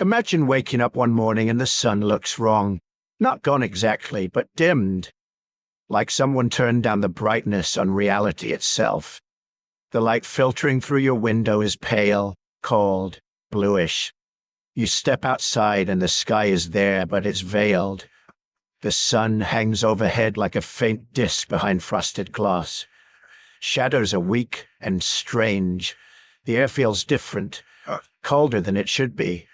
Imagine waking up one morning and the sun looks wrong. Not gone exactly, but dimmed. Like someone turned down the brightness on reality itself. The light filtering through your window is pale, cold, bluish. You step outside and the sky is there, but it's veiled. The sun hangs overhead like a faint disk behind frosted glass. Shadows are weak and strange. The air feels different, colder than it should be.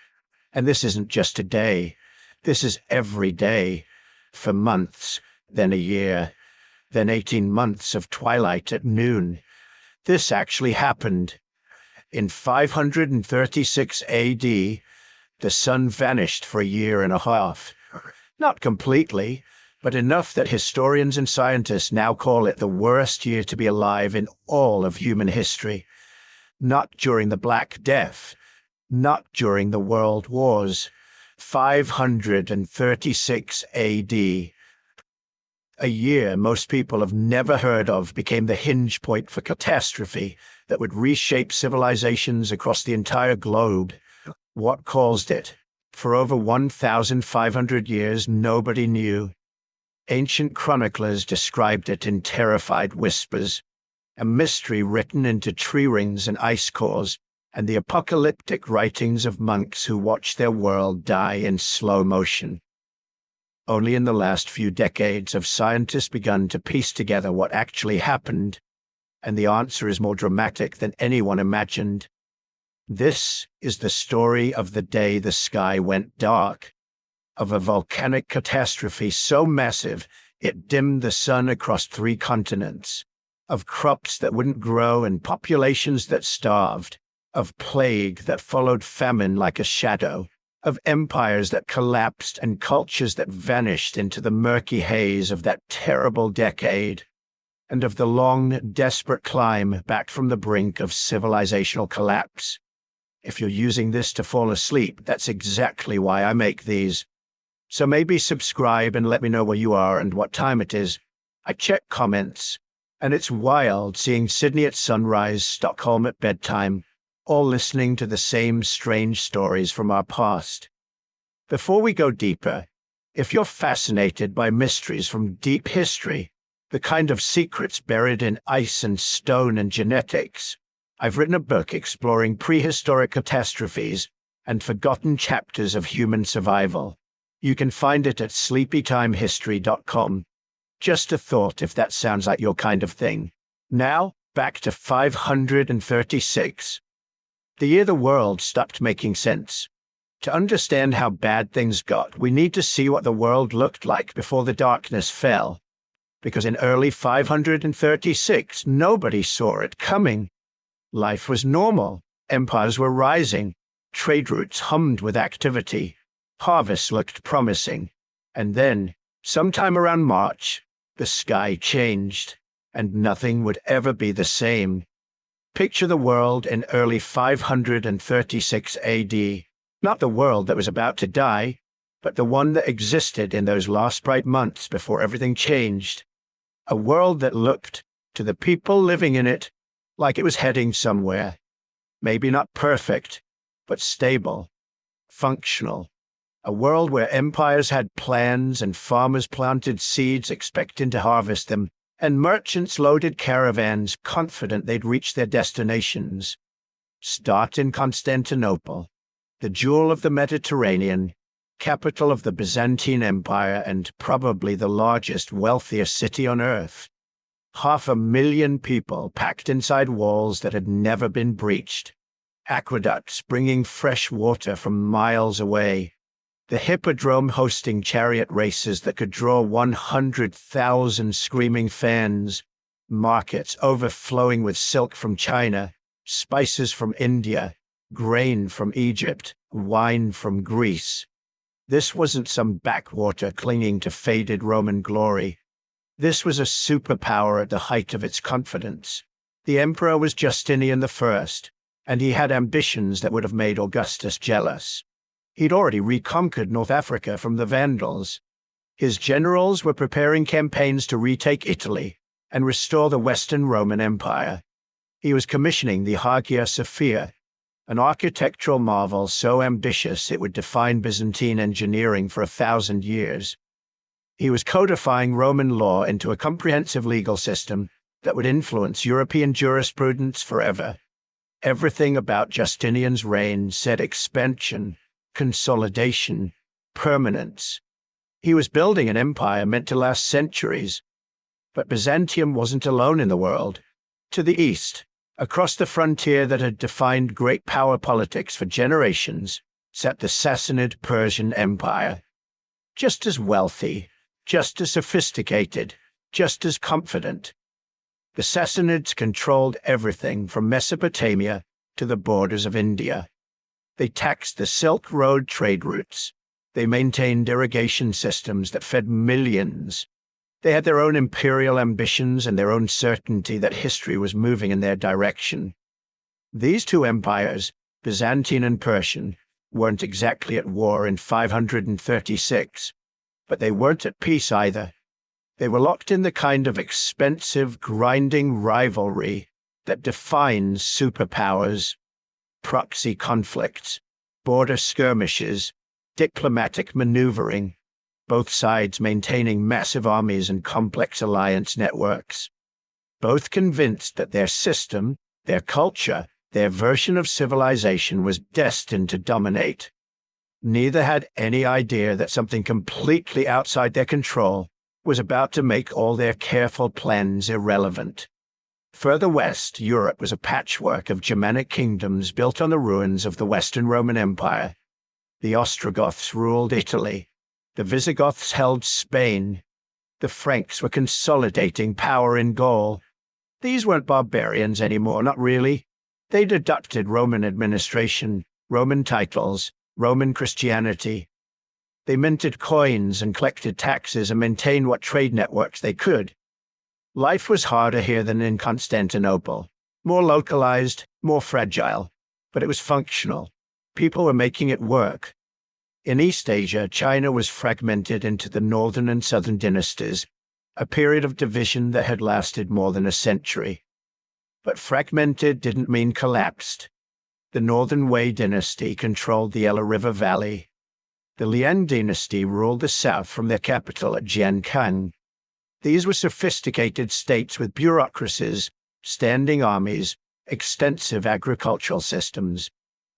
And this isn't just a day. This is every day. For months, then a year, then 18 months of twilight at noon. This actually happened. In 536 AD, the sun vanished for a year and a half. Not completely, but enough that historians and scientists now call it the worst year to be alive in all of human history. Not during the Black Death, not during the World Wars. 536 AD. A year most people have never heard of became the hinge point for catastrophe that would reshape civilizations across the entire globe. What caused it? For over 1,500 years, nobody knew. Ancient chroniclers described it in terrified whispers, a mystery written into tree rings and ice cores, and the apocalyptic writings of monks who watched their world die in slow motion. Only in the last few decades have scientists begun to piece together what actually happened, and the answer is more dramatic than anyone imagined. This is the story of the day the sky went dark, of a volcanic catastrophe so massive it dimmed the sun across 3 continents, of crops that wouldn't grow and populations that starved, of plague that followed famine like a shadow, of empires that collapsed and cultures that vanished into the murky haze of that terrible decade, and of the long, desperate climb back from the brink of civilizational collapse. If you're using this to fall asleep, that's exactly why I make these. So maybe subscribe and let me know where you are and what time it is. I check comments, and it's wild seeing Sydney at sunrise, Stockholm at bedtime, all listening to the same strange stories from our past. Before we go deeper, if you're fascinated by mysteries from deep history, the kind of secrets buried in ice and stone and genetics, I've written a book exploring prehistoric catastrophes and forgotten chapters of human survival. You can find it at sleepytimehistory.com. Just a thought if that sounds like your kind of thing. Now, back to 536. The year the world stopped making sense. To understand how bad things got, we need to see what the world looked like before the darkness fell. Because in early 536, nobody saw it coming. Life was normal. Empires were rising. Trade routes hummed with activity. Harvests looked promising. And then, sometime around March, the sky changed, and nothing would ever be the same. Picture the world in early 536 AD. Not the world that was about to die, but the one that existed in those last bright months before everything changed. A world that looked, to the people living in it, like it was heading somewhere. Maybe not perfect, but stable, functional. A world where empires had plans and farmers planted seeds expecting to harvest them, and merchants loaded caravans confident they'd reach their destinations. Start in Constantinople, the jewel of the Mediterranean, capital of the Byzantine Empire and probably the largest, wealthiest city on earth. 500,000 people packed inside walls that had never been breached. Aqueducts bringing fresh water from miles away. The hippodrome hosting chariot races that could draw 100,000 screaming fans. Markets overflowing with silk from China, spices from India, grain from Egypt, wine from Greece. This wasn't some backwater clinging to faded Roman glory. This was a superpower at the height of its confidence. The emperor was Justinian I, and he had ambitions that would have made Augustus jealous. He'd already reconquered North Africa from the Vandals. His generals were preparing campaigns to retake Italy and restore the Western Roman Empire. He was commissioning the Hagia Sophia, an architectural marvel so ambitious it would define Byzantine engineering for 1,000 years. He was codifying Roman law into a comprehensive legal system that would influence European jurisprudence forever. Everything about Justinian's reign said expansion, consolidation, permanence. He was building an empire meant to last centuries. But Byzantium wasn't alone in the world. To the east, across the frontier that had defined great power politics for generations, sat the Sassanid Persian Empire. Just as wealthy, just as sophisticated, just as confident. The Sassanids controlled everything from Mesopotamia to the borders of India. They taxed the Silk Road trade routes. They maintained irrigation systems that fed millions. They had their own imperial ambitions and their own certainty that history was moving in their direction. These two empires, Byzantine and Persian, weren't exactly at war in 536, but they weren't at peace either. They were locked in the kind of expensive, grinding rivalry that defines superpowers: proxy conflicts, border skirmishes, diplomatic maneuvering, both sides maintaining massive armies and complex alliance networks. Both convinced that their system, their culture, their version of civilization was destined to dominate. Neither had any idea that something completely outside their control was about to make all their careful plans irrelevant. Further west, Europe was a patchwork of Germanic kingdoms built on the ruins of the Western Roman Empire. The Ostrogoths ruled Italy. The Visigoths held Spain. The Franks were consolidating power in Gaul. These weren't barbarians anymore, not really. They'd adopted Roman administration, Roman titles, Roman Christianity. They minted coins and collected taxes and maintained what trade networks they could. Life was harder here than in Constantinople, more localized, more fragile, but it was functional. People were making it work. In East Asia, China was fragmented into the northern and southern dynasties, a period of division that had lasted more than a century. But fragmented didn't mean collapsed. The Northern Wei dynasty controlled the Ella River Valley. The Liang dynasty ruled the south from their capital at Jiankang. These were sophisticated states with bureaucracies, standing armies, extensive agricultural systems.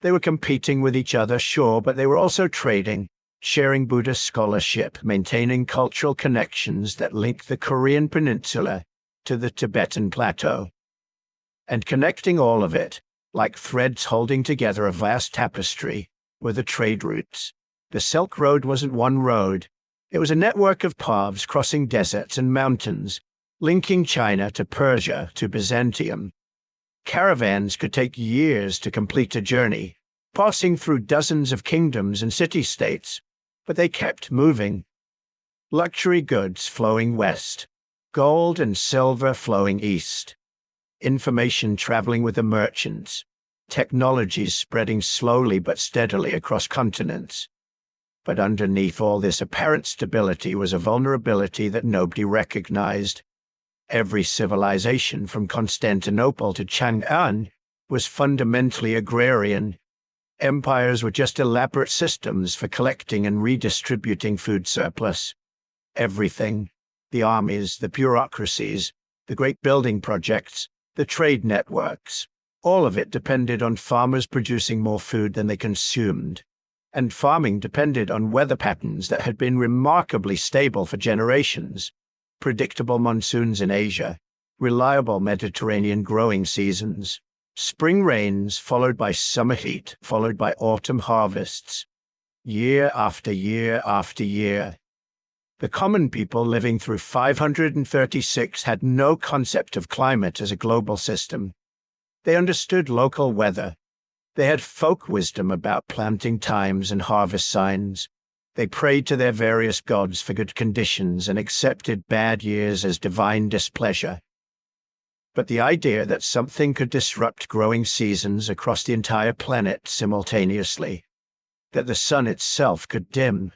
They were competing with each other, sure, but they were also trading, sharing Buddhist scholarship, maintaining cultural connections that linked the Korean peninsula to the Tibetan plateau. And connecting all of it, like threads holding together a vast tapestry, were the trade routes. The Silk Road wasn't one road. It was a network of paths crossing deserts and mountains, linking China to Persia to Byzantium. Caravans could take years to complete a journey, passing through dozens of kingdoms and city-states, but they kept moving. Luxury goods flowing west, gold and silver flowing east. Information traveling with the merchants, technologies spreading slowly but steadily across continents. But underneath all this apparent stability was a vulnerability that nobody recognized. Every civilization from Constantinople to Chang'an was fundamentally agrarian. Empires were just elaborate systems for collecting and redistributing food surplus. Everything, the armies, the bureaucracies, the great building projects, the trade networks, all of it depended on farmers producing more food than they consumed. And farming depended on weather patterns that had been remarkably stable for generations. Predictable monsoons in Asia, reliable Mediterranean growing seasons, spring rains followed by summer heat, followed by autumn harvests, year after year after year. The common people living through 536 had no concept of climate as a global system. They understood local weather. They had folk wisdom about planting times and harvest signs. They prayed to their various gods for good conditions and accepted bad years as divine displeasure. But the idea that something could disrupt growing seasons across the entire planet simultaneously, that the sun itself could dim,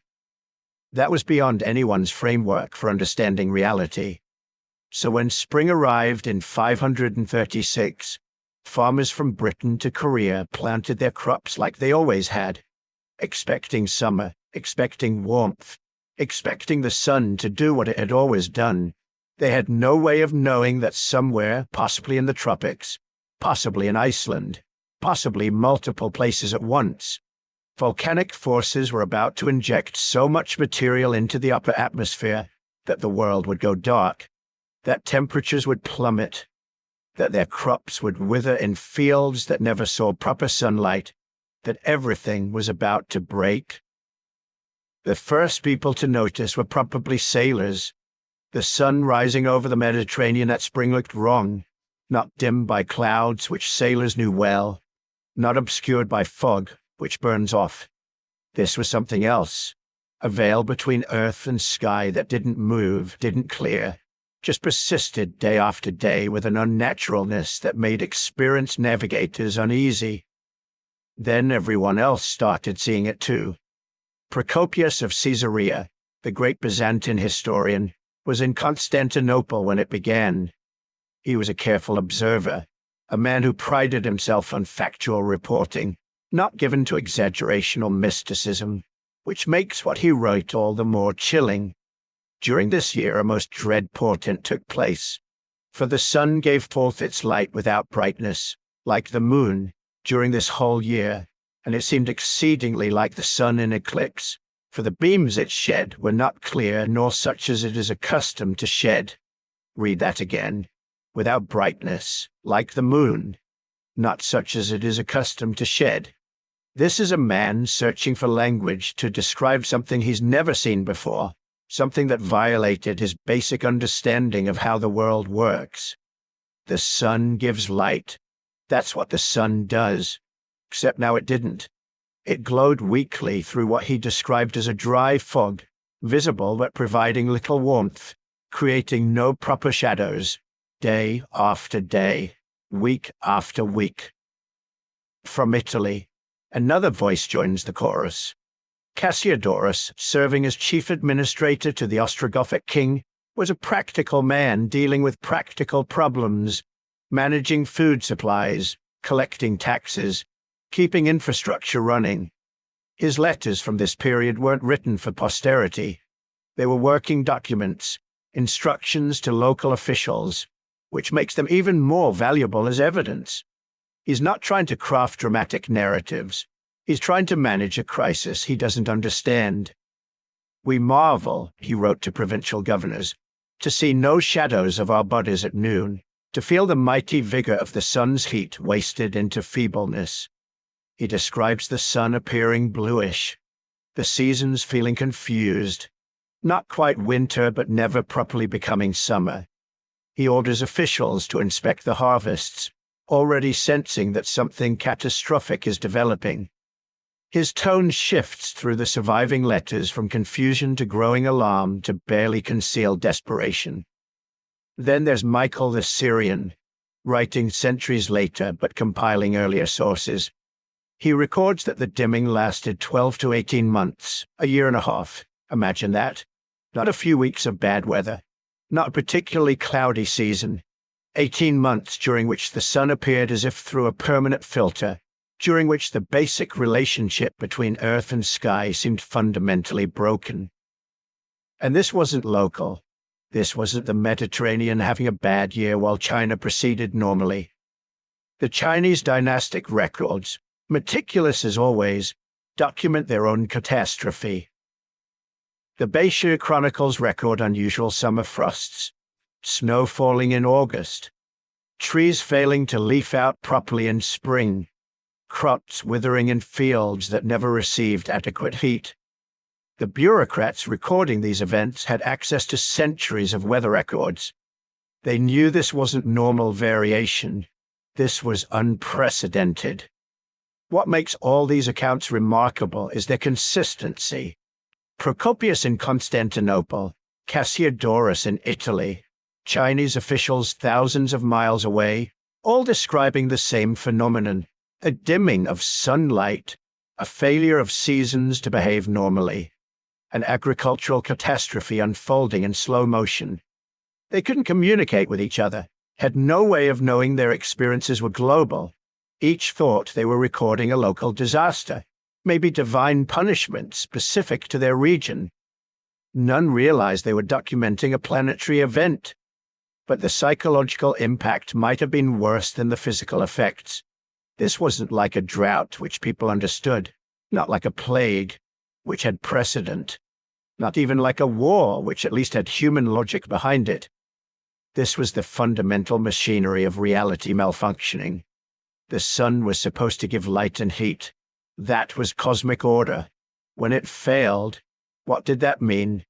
that was beyond anyone's framework for understanding reality. So when spring arrived in 536, Farmers from Britain to Korea planted their crops like they always had, expecting summer, expecting warmth, expecting the sun to do what it had always done. They had no way of knowing that somewhere, possibly in the tropics, possibly in Iceland, possibly multiple places at once, volcanic forces were about to inject so much material into the upper atmosphere that the world would go dark, that temperatures would plummet, that their crops would wither in fields that never saw proper sunlight, that everything was about to break. The first people to notice were probably sailors. The sun rising over the Mediterranean that spring looked wrong, not dimmed by clouds, which sailors knew well, not obscured by fog, which burns off. This was something else, a veil between earth and sky that didn't move, didn't clear, just persisted day after day with an unnaturalness that made experienced navigators uneasy. Then everyone else started seeing it too. Procopius of Caesarea, the great Byzantine historian, was in Constantinople when it began. He was a careful observer, a man who prided himself on factual reporting, not given to exaggeration or mysticism, which makes what he wrote all the more chilling. During this year a most dread portent took place, for the sun gave forth its light without brightness, like the moon, during this whole year, and it seemed exceedingly like the sun in eclipse, for the beams it shed were not clear nor such as it is accustomed to shed. Read that again. Without brightness, like the moon, not such as it is accustomed to shed. This is a man searching for language to describe something he's never seen before, something that violated his basic understanding of how the world works. The sun gives light. That's what the sun does. Except now it didn't. It glowed weakly through what he described as a dry fog, visible but providing little warmth, creating no proper shadows, day after day, week after week. From Italy, another voice joins the chorus. Cassiodorus, serving as chief administrator to the Ostrogothic king, was a practical man dealing with practical problems, managing food supplies, collecting taxes, keeping infrastructure running. His letters from this period weren't written for posterity. They were working documents, instructions to local officials, which makes them even more valuable as evidence. He's not trying to craft dramatic narratives. He's trying to manage a crisis he doesn't understand. We marvel, he wrote to provincial governors, to see no shadows of our bodies at noon, to feel the mighty vigor of the sun's heat wasted into feebleness. He describes the sun appearing bluish, the seasons feeling confused, not quite winter but never properly becoming summer. He orders officials to inspect the harvests, already sensing that something catastrophic is developing. His tone shifts through the surviving letters from confusion to growing alarm to barely concealed desperation. Then there's Michael the Syrian, writing centuries later but compiling earlier sources. He records that the dimming lasted 12 to 18 months, a year and a half. Imagine that. Not a few weeks of bad weather, not a particularly cloudy season. 18 months during which the sun appeared as if through a permanent filter, during which the basic relationship between earth and sky seemed fundamentally broken. And this wasn't local. This wasn't the Mediterranean having a bad year while China proceeded normally. The Chinese dynastic records, meticulous as always, document their own catastrophe. The Beishu Chronicles record unusual summer frosts, snow falling in August, trees failing to leaf out properly in spring, crops withering in fields that never received adequate heat. The bureaucrats recording these events had access to centuries of weather records. They knew this wasn't normal variation. This was unprecedented. What makes all these accounts remarkable is their consistency. Procopius in Constantinople, Cassiodorus in Italy, Chinese officials thousands of miles away, all describing the same phenomenon, a dimming of sunlight, a failure of seasons to behave normally, an agricultural catastrophe unfolding in slow motion. They couldn't communicate with each other. had no way of knowing their experiences were global. Each thought they were recording a local disaster, maybe divine punishment specific to their region. None realized they were documenting a planetary event, but the psychological impact might have been worse than the physical effects. This wasn't like a drought, which people understood, not like a plague, which had precedent, not even like a war, which at least had human logic behind it. This was the fundamental machinery of reality malfunctioning. The sun was supposed to give light and heat. That was cosmic order. When it failed, what did that mean?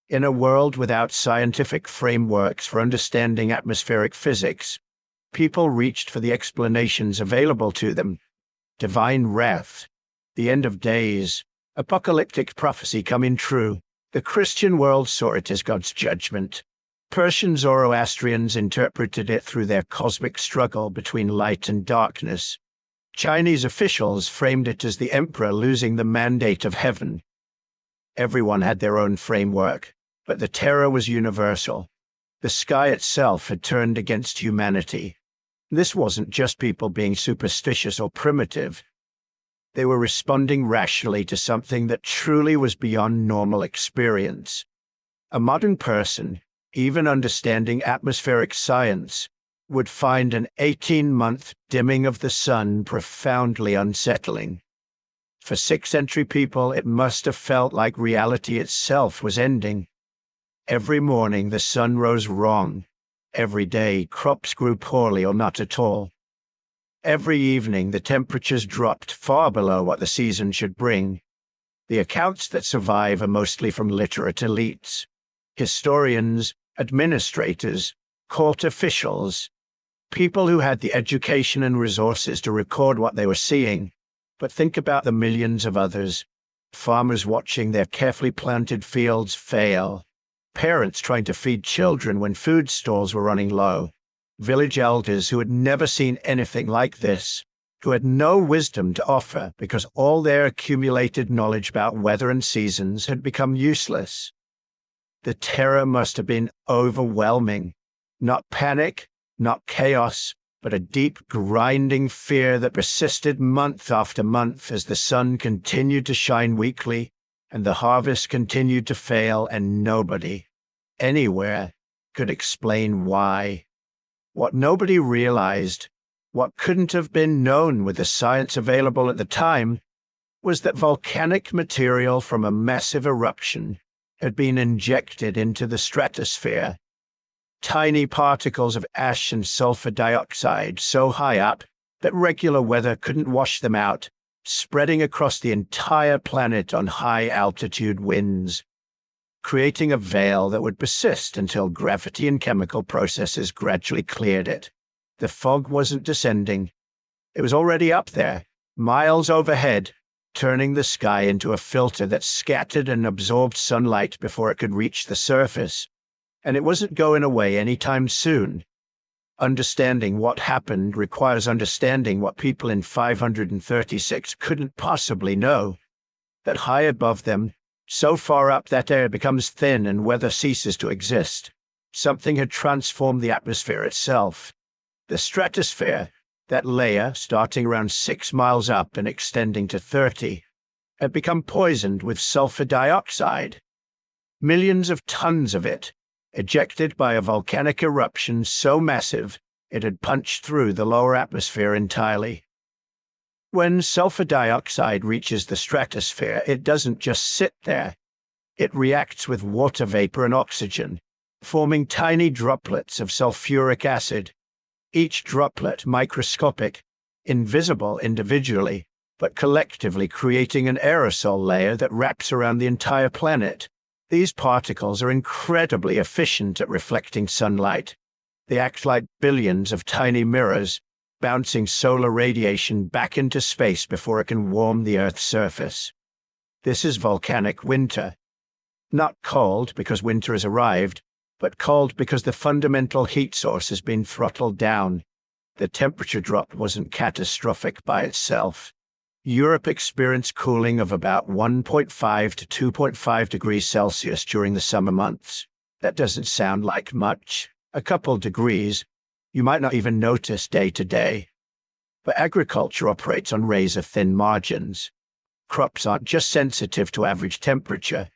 In a world without scientific frameworks for understanding atmospheric physics, people reached for the explanations available to them. Divine wrath, the end of days, apocalyptic prophecy coming true. The Christian world saw it as God's judgment. Persian Zoroastrians interpreted it through their cosmic struggle between light and darkness. Chinese officials framed it as the emperor losing the mandate of heaven. Everyone had their own framework, but the terror was universal. The sky itself had turned against humanity. This wasn't just people being superstitious or primitive. They were responding rationally to something that truly was beyond normal experience. A modern person, even understanding atmospheric science, would find an 18-month dimming of the sun profoundly unsettling. For 6th century people, it must have felt like reality itself was ending. Every morning the sun rose wrong. Every day crops grew poorly or not at all. Every evening the temperatures dropped far below what the season should bring. The accounts that survive are mostly from literate elites, historians, administrators, court officials, people who had the education and resources to record what they were seeing. But think about the millions of others, farmers watching their carefully planted fields fail, parents trying to feed children when food stores were running low, village elders who had never seen anything like this, who had no wisdom to offer because all their accumulated knowledge about weather and seasons had become useless. The terror must have been overwhelming. Not panic, not chaos, but a deep, grinding fear that persisted month after month as the sun continued to shine weakly and the harvest continued to fail, and nobody, anywhere, could explain why. What nobody realized, what couldn't have been known with the science available at the time, was that volcanic material from a massive eruption had been injected into the stratosphere. Tiny particles of ash and sulfur dioxide so high up that regular weather couldn't wash them out, spreading across the entire planet on high-altitude winds, creating a veil that would persist until gravity and chemical processes gradually cleared it. The fog wasn't descending. It was already up there, miles overhead, turning the sky into a filter that scattered and absorbed sunlight before it could reach the surface. And it wasn't going away anytime soon. Understanding what happened requires understanding what people in 536 couldn't possibly know. That high above them, so far up that air becomes thin and weather ceases to exist. Something had transformed the atmosphere itself. The stratosphere, that layer starting around 6 miles up and extending to 30, had become poisoned with sulfur dioxide. Millions of tons of it, ejected by a volcanic eruption so massive it had punched through the lower atmosphere entirely. When sulfur dioxide reaches the stratosphere, it doesn't just sit there. It reacts with water vapor and oxygen, forming tiny droplets of sulfuric acid. Each droplet microscopic, invisible individually, but collectively creating an aerosol layer that wraps around the entire planet. These particles are incredibly efficient at reflecting sunlight. They act like billions of tiny mirrors, bouncing solar radiation back into space before it can warm the Earth's surface. This is volcanic winter. Not cold because winter has arrived, but cold because the fundamental heat source has been throttled down. The temperature drop wasn't catastrophic by itself. Europe experienced cooling of about 1.5 to 2.5 degrees Celsius during the summer months. That doesn't sound like much. A couple degrees. you might not even notice day to day. But agriculture operates on razor-thin margins. Crops aren't just sensitive to average temperature,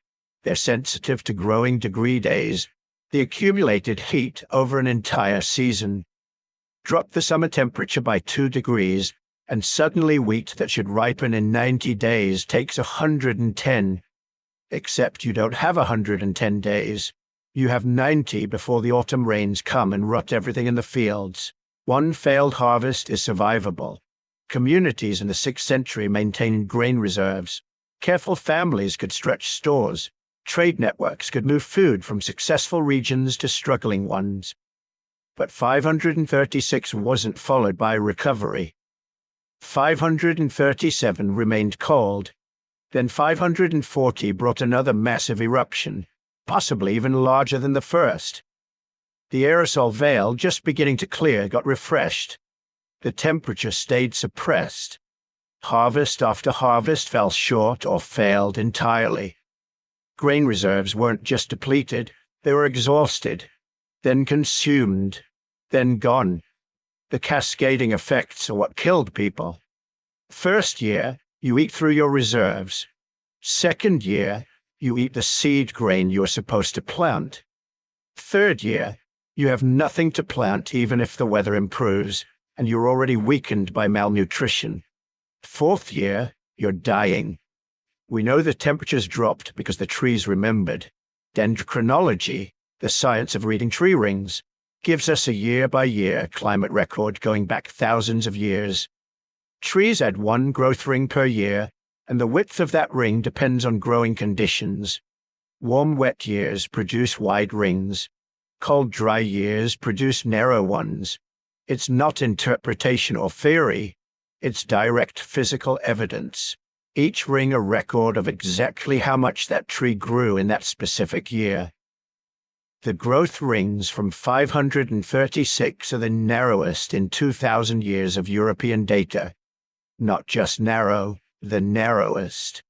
they're sensitive to growing degree days, the accumulated heat over an entire season. Drop the summer temperature by 2 degrees, and suddenly wheat that should ripen in 90 days takes 110. Except you don't have 110 days. You have 90 before the autumn rains come and rot everything in the fields. One failed harvest is survivable. Communities in the 6th century maintained grain reserves. Careful families could stretch stores. Trade networks could move food from successful regions to struggling ones. But 536 wasn't followed by recovery. 537 remained cold. Then 540 brought another massive eruption, possibly even larger than the first. The aerosol veil, just beginning to clear, got refreshed. The temperature stayed suppressed. Harvest after harvest fell short or failed entirely. Grain reserves weren't just depleted, they were exhausted, then consumed, then gone. The cascading effects are what killed people. First year, you eat through your reserves. Second year, you eat the seed grain you're supposed to plant. Third year, you have nothing to plant even if the weather improves, and you're already weakened by malnutrition. Fourth year, you're dying. We know the temperatures dropped because the trees remembered. Dendrochronology, the science of reading tree rings, gives us a year-by-year climate record going back thousands of years. Trees add 1 growth ring per year, and the width of that ring depends on growing conditions. Warm, wet years produce wide rings. Cold, dry years produce narrow ones. It's not interpretation or theory. It's direct physical evidence. Each ring a record of exactly how much that tree grew in that specific year. The growth rings from 536 are the narrowest in 2,000 years of European data. Not just narrow, the narrowest.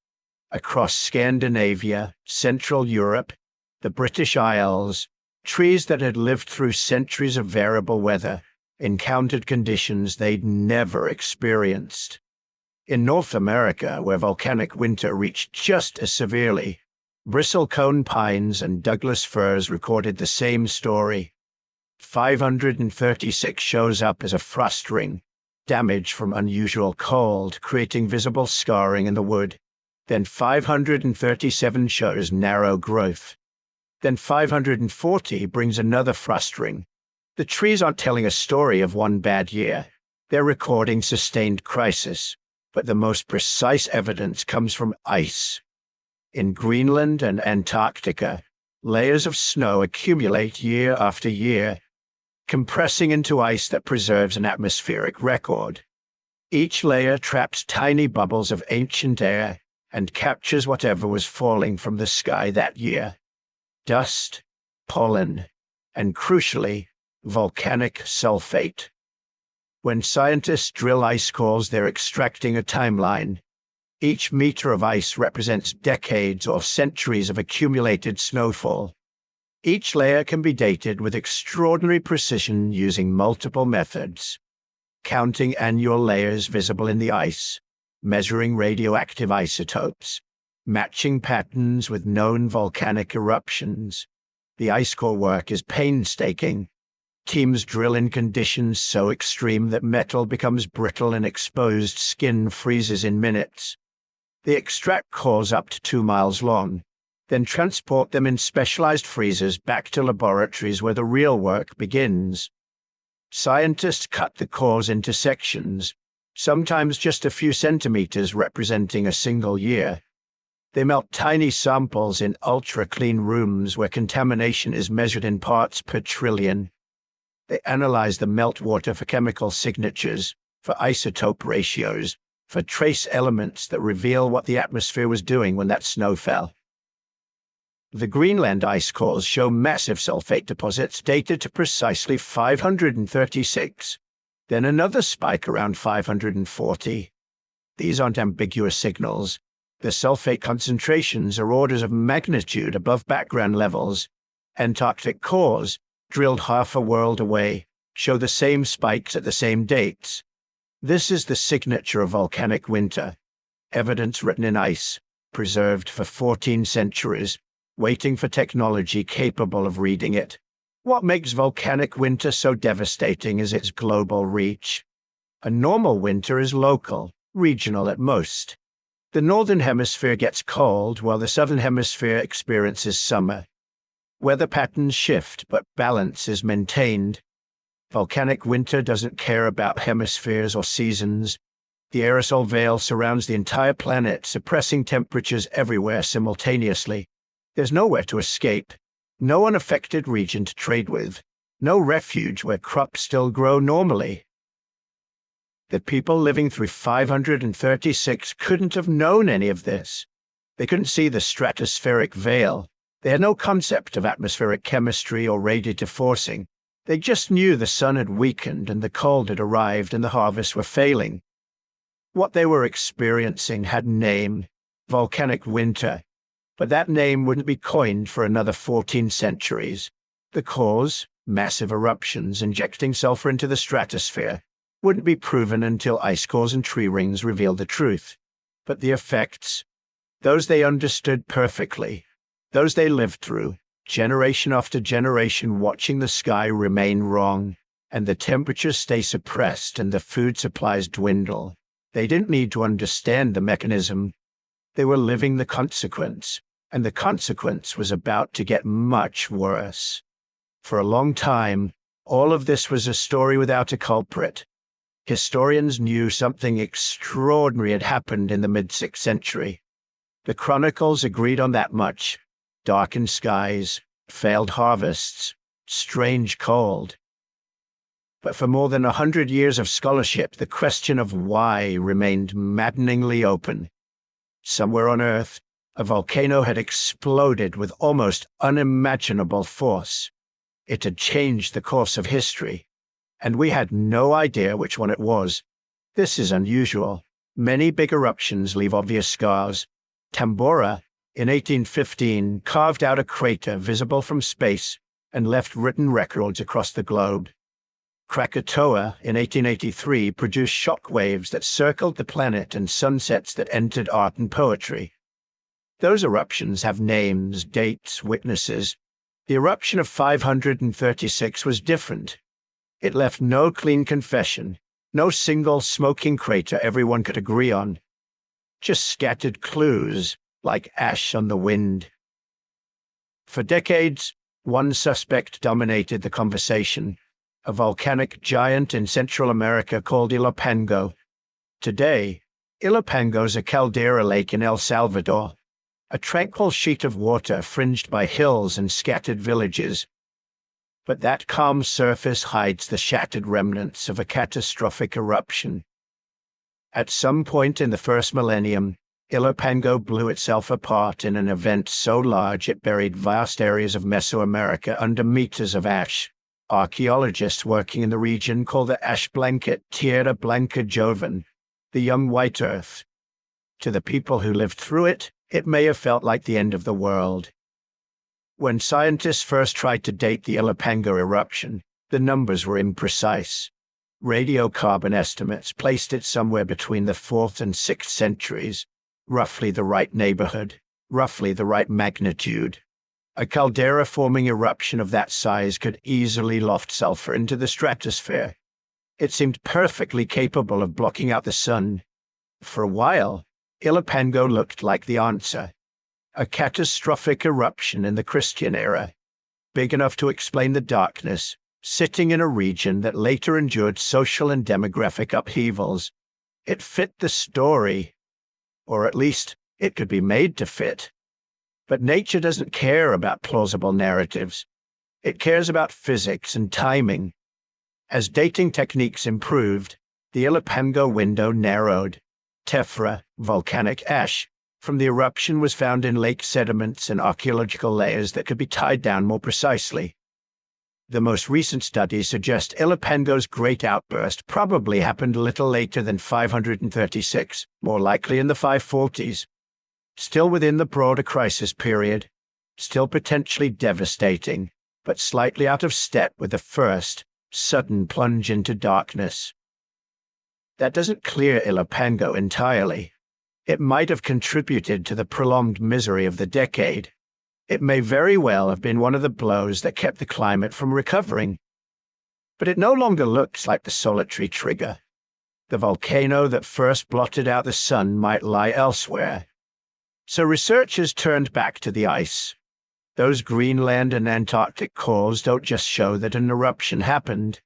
Across Scandinavia, Central Europe, the British Isles, trees that had lived through centuries of variable weather encountered conditions they'd never experienced. In North America, where volcanic winter reached just as severely, bristlecone pines and Douglas firs recorded the same story. 536 shows up as a frost ring, damage from unusual cold, creating visible scarring in the wood. Then 537 shows narrow growth. Then 540 brings another frost ring. The trees aren't telling a story of one bad year. They're recording sustained crisis. But the most precise evidence comes from ice. In Greenland and Antarctica, layers of snow accumulate year after year, compressing into ice that preserves an atmospheric record. Each layer traps tiny bubbles of ancient air and captures whatever was falling from the sky that year. Dust, pollen, and crucially, volcanic sulfate. When scientists drill ice cores, they're extracting a timeline. Each meter of ice represents decades or centuries of accumulated snowfall. Each layer can be dated with extraordinary precision using multiple methods. Counting annual layers visible in the ice, measuring radioactive isotopes, matching patterns with known volcanic eruptions. The ice core work is painstaking. Teams drill in conditions so extreme that metal becomes brittle and exposed skin freezes in minutes. They extract cores up to 2 miles long, then transport them in specialized freezers back to laboratories where the real work begins. Scientists cut the cores into sections, sometimes just a few centimeters representing a single year. They melt tiny samples in ultra-clean rooms where contamination is measured in parts per trillion. They analyze the meltwater for chemical signatures, for isotope ratios, for trace elements that reveal what the atmosphere was doing when that snow fell. The Greenland ice cores show massive sulfate deposits dated to precisely 536, then another spike around 540. These aren't ambiguous signals. The sulfate concentrations are orders of magnitude above background levels. Antarctic cores, drilled half a world away, show the same spikes at the same dates. This is the signature of volcanic winter. Evidence written in ice, preserved for 14 centuries, waiting for technology capable of reading it. What makes volcanic winter so devastating is its global reach. A normal winter is local, regional at most. The northern hemisphere gets cold while the southern hemisphere experiences summer. Weather patterns shift, but balance is maintained. Volcanic winter doesn't care about hemispheres or seasons. The aerosol veil surrounds the entire planet, suppressing temperatures everywhere simultaneously. There's nowhere to escape, no unaffected region to trade with, no refuge where crops still grow normally. The people living through 536 couldn't have known any of this. They couldn't see the stratospheric veil. They had no concept of atmospheric chemistry or radiative forcing. They just knew the sun had weakened and the cold had arrived and the harvests were failing. What they were experiencing had a name, volcanic winter, but that name wouldn't be coined for another 14 centuries. The cause, massive eruptions injecting sulfur into the stratosphere, wouldn't be proven until ice cores and tree rings revealed the truth. But the effects, those they understood perfectly, those they lived through, generation after generation watching the sky remain wrong, and the temperatures stay suppressed and the food supplies dwindle. They didn't need to understand the mechanism. They were living the consequence, and the consequence was about to get much worse. For a long time, all of this was a story without a culprit. Historians knew something extraordinary had happened in the mid-6th century. The chronicles agreed on that much. Darkened skies, failed harvests, strange cold. But for more than 100 years of scholarship, the question of why remained maddeningly open. Somewhere on Earth, a volcano had exploded with almost unimaginable force. It had changed the course of history, and we had no idea which one it was. This is unusual. Many big eruptions leave obvious scars. Tambora, in 1815, carved out a crater visible from space and left written records across the globe. Krakatoa, in 1883, produced shock waves that circled the planet and sunsets that entered art and poetry. Those eruptions have names, dates, witnesses. The eruption of 536 was different. It left no clean confession, no single smoking crater everyone could agree on. Just scattered clues, like ash on the wind. For decades, one suspect dominated the conversation, a volcanic giant in Central America called Ilopango. Today, Ilopango is a caldera lake in El Salvador, a tranquil sheet of water fringed by hills and scattered villages. But that calm surface hides the shattered remnants of a catastrophic eruption. At some point in the first millennium, Ilopango blew itself apart in an event so large it buried vast areas of Mesoamerica under meters of ash. Archaeologists working in the region call the ash blanket Tierra Blanca Joven, the young white earth. To the people who lived through it, it may have felt like the end of the world. When scientists first tried to date the Ilopango eruption, the numbers were imprecise. Radiocarbon estimates placed it somewhere between the 4th and 6th centuries, roughly the right neighborhood, roughly the right magnitude. A caldera-forming eruption of that size could easily loft sulfur into the stratosphere. It seemed perfectly capable of blocking out the sun. For a while, Ilopango looked like the answer. A catastrophic eruption in the Christian era, big enough to explain the darkness, sitting in a region that later endured social and demographic upheavals. It fit the story, or at least it could be made to fit. But nature doesn't care about plausible narratives. It cares about physics and timing. As dating techniques improved, the Ilopango window narrowed. Tephra, volcanic ash, from the eruption was found in lake sediments and archaeological layers that could be tied down more precisely. The most recent studies suggest Ilopango's great outburst probably happened a little later than 536, more likely in the 540s. Still within the broader crisis period, still potentially devastating, but slightly out of step with the first, sudden plunge into darkness. That doesn't clear Ilopango entirely. It might have contributed to the prolonged misery of the decade. It may very well have been one of the blows that kept the climate from recovering. But it no longer looks like the solitary trigger. The volcano that first blotted out the sun might lie elsewhere. So researchers turned back to the ice. Those Greenland and Antarctic cores don't just show that an eruption happened.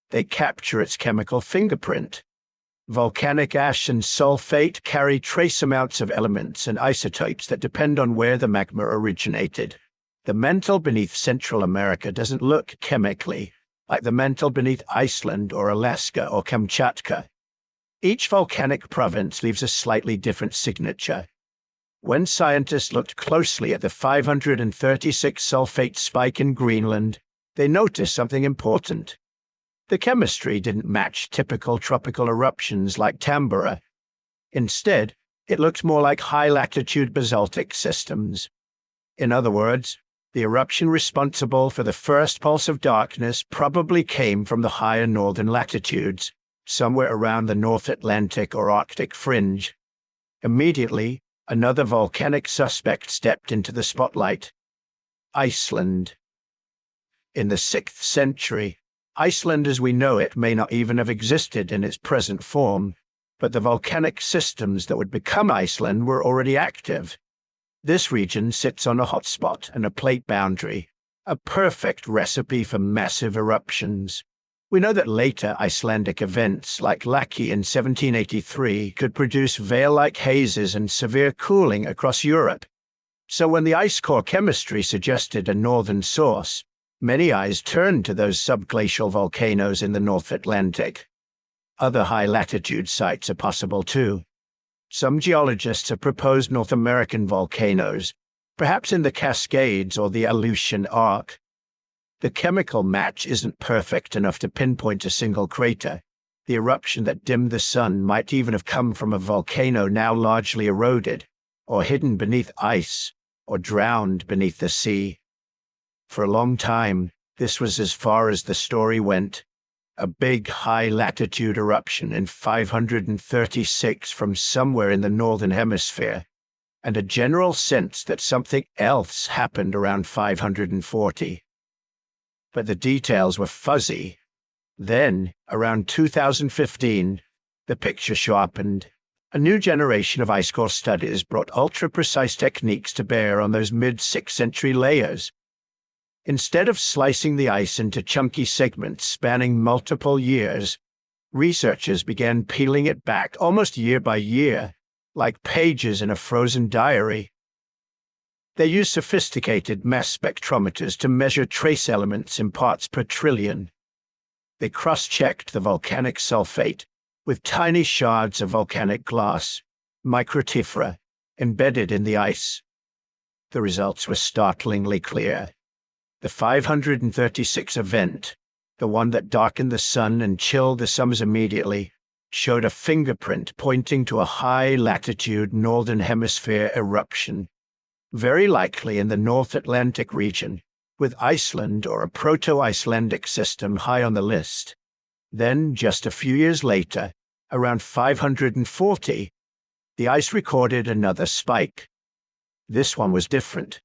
They capture its chemical fingerprint. Volcanic ash and sulfate carry trace amounts of elements and isotopes that depend on where the magma originated. The mantle beneath Central America doesn't look chemically like the mantle beneath Iceland or Alaska or Kamchatka. Each volcanic province leaves a slightly different signature. When scientists looked closely at the 536 sulfate spike in Greenland, they noticed something important. The chemistry didn't match typical tropical eruptions like Tambora. Instead, it looked more like high-latitude basaltic systems. In other words, the eruption responsible for the first pulse of darkness probably came from the higher northern latitudes, somewhere around the North Atlantic or Arctic fringe. Immediately, another volcanic suspect stepped into the spotlight: Iceland. In the 6th century, Iceland as we know it may not even have existed in its present form, but the volcanic systems that would become Iceland were already active. This region sits on a hotspot and a plate boundary, a perfect recipe for massive eruptions. We know that later Icelandic events like Laki in 1783 could produce veil-like hazes and severe cooling across Europe. So when the ice core chemistry suggested a northern source, many eyes turned to those subglacial volcanoes in the North Atlantic. Other high-latitude sites are possible too. Some geologists have proposed North American volcanoes, perhaps in the Cascades or the Aleutian Arc. The chemical match isn't perfect enough to pinpoint a single crater. The eruption that dimmed the sun might even have come from a volcano now largely eroded, or hidden beneath ice, or drowned beneath the sea. For a long time, this was as far as the story went. A big high-latitude eruption in 536 from somewhere in the northern hemisphere, and a general sense that something else happened around 540. But the details were fuzzy. Then, around 2015, the picture sharpened. A new generation of ice core studies brought ultra-precise techniques to bear on those mid-6th century layers. Instead of slicing the ice into chunky segments spanning multiple years, researchers began peeling it back almost year by year, like pages in a frozen diary. They used sophisticated mass spectrometers to measure trace elements in parts per trillion. They cross-checked the volcanic sulfate with tiny shards of volcanic glass, microtifera, embedded in the ice. The results were startlingly clear. The 536 event, the one that darkened the sun and chilled the summers immediately, showed a fingerprint pointing to a high-latitude northern hemisphere eruption, very likely in the North Atlantic region, with Iceland or a Proto-Icelandic system high on the list. Then, just a few years later, around 540, the ice recorded another spike. This one was different.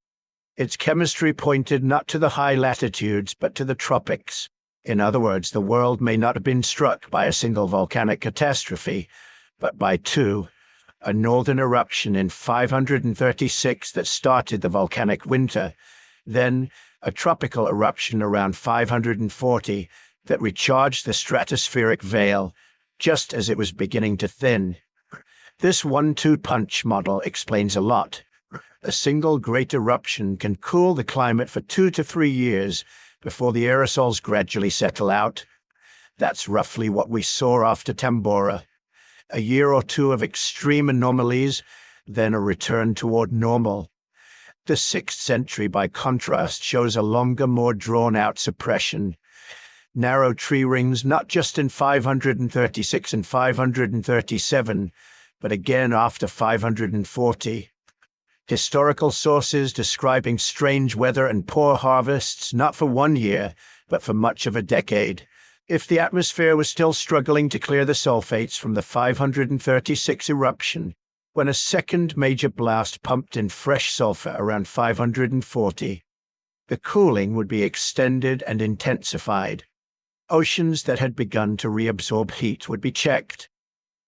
Its chemistry pointed not to the high latitudes, but to the tropics. In other words, the world may not have been struck by a single volcanic catastrophe, but by two: a northern eruption in 536 that started the volcanic winter, then a tropical eruption around 540 that recharged the stratospheric veil just as it was beginning to thin. This 1-2 punch model explains a lot. A single great eruption can cool the climate for 2 to 3 years before the aerosols gradually settle out. That's roughly what we saw after Tambora. A year or two of extreme anomalies, then a return toward normal. The 6th century, by contrast, shows a longer, more drawn-out suppression. Narrow tree rings not just in 536 and 537, but again after 540. Historical sources describing strange weather and poor harvests not for 1 year, but for much of a decade, If the atmosphere was still struggling to clear the sulfates from the 536 eruption, when a second major blast pumped in fresh sulfur around 540, the cooling would be extended and intensified. Oceans that had begun to reabsorb heat would be checked.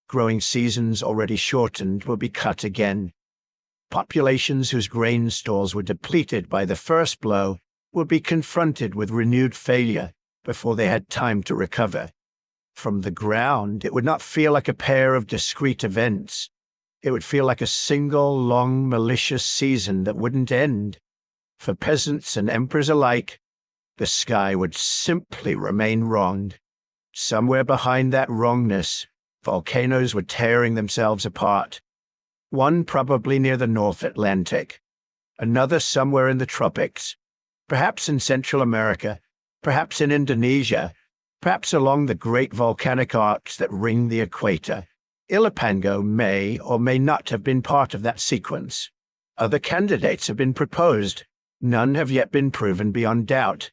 Growing seasons already shortened would be cut again. Populations whose grain stores were depleted by the first blow would be confronted with renewed failure before they had time to recover. From the ground, it would not feel like a pair of discrete events. It would feel like a single, long, malicious season that wouldn't end. For peasants and emperors alike, the sky would simply remain wronged. Somewhere behind that wrongness, volcanoes were tearing themselves apart. One probably near the North Atlantic, another somewhere in the tropics, perhaps in Central America, perhaps in Indonesia, perhaps along the great volcanic arcs that ring the equator. Ilopango may or may not have been part of that sequence. Other candidates have been proposed. None have yet been proven beyond doubt,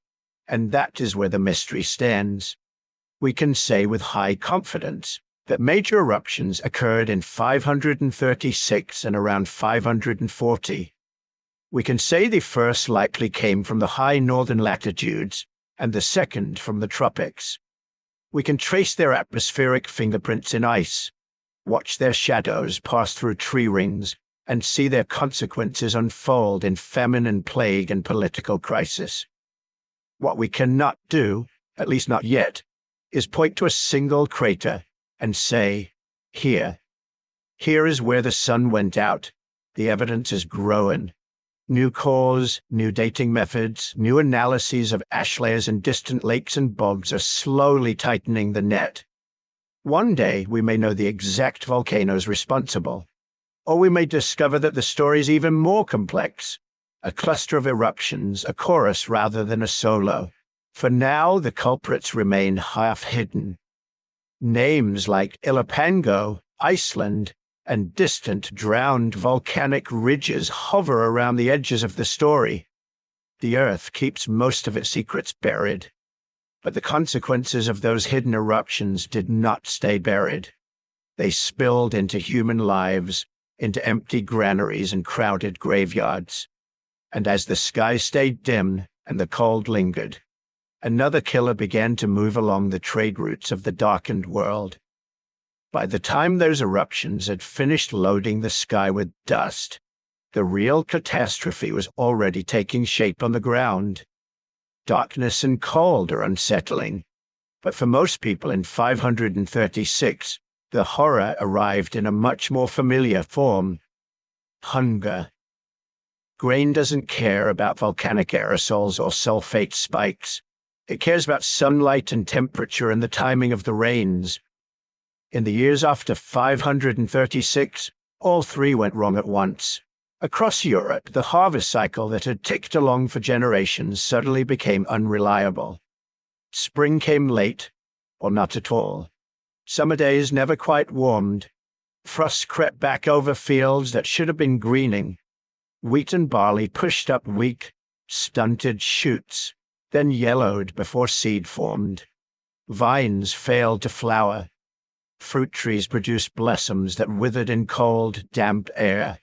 and that is where the mystery stands. We can say with high confidence that major eruptions occurred in 536 and around 540. We can say the first likely came from the high northern latitudes, and the second from the tropics. We can trace their atmospheric fingerprints in ice, watch their shadows pass through tree rings, and see their consequences unfold in famine and plague and political crisis. What we cannot do, at least not yet, is point to a single crater and say, here is where the sun went out. The evidence is growing. New cores, new dating methods, new analyses of ash layers in distant lakes and bogs are slowly tightening the net. One day we may know the exact volcanoes responsible, or we may discover that the story is even more complex, a cluster of eruptions, a chorus rather than a solo. For now, the culprits remain half hidden. Names like Ilopango, Iceland, and distant, drowned volcanic ridges hover around the edges of the story. The Earth keeps most of its secrets buried, but the consequences of those hidden eruptions did not stay buried. They spilled into human lives, into empty granaries and crowded graveyards. And as the sky stayed dim and the cold lingered, another killer began to move along the trade routes of the darkened world. By the time those eruptions had finished loading the sky with dust, the real catastrophe was already taking shape on the ground. Darkness and cold are unsettling, but for most people in 536, the horror arrived in a much more familiar form: hunger. Grain doesn't care about volcanic aerosols or sulfate spikes. It cares about sunlight and temperature and the timing of the rains. In the years after 536, all three went wrong at once. Across Europe, the harvest cycle that had ticked along for generations suddenly became unreliable. Spring came late, or not at all. Summer days never quite warmed. Frost crept back over fields that should have been greening. Wheat and barley pushed up weak, stunted shoots, then yellowed before seed formed. Vines failed to flower. Fruit trees produced blossoms that withered in cold, damp air.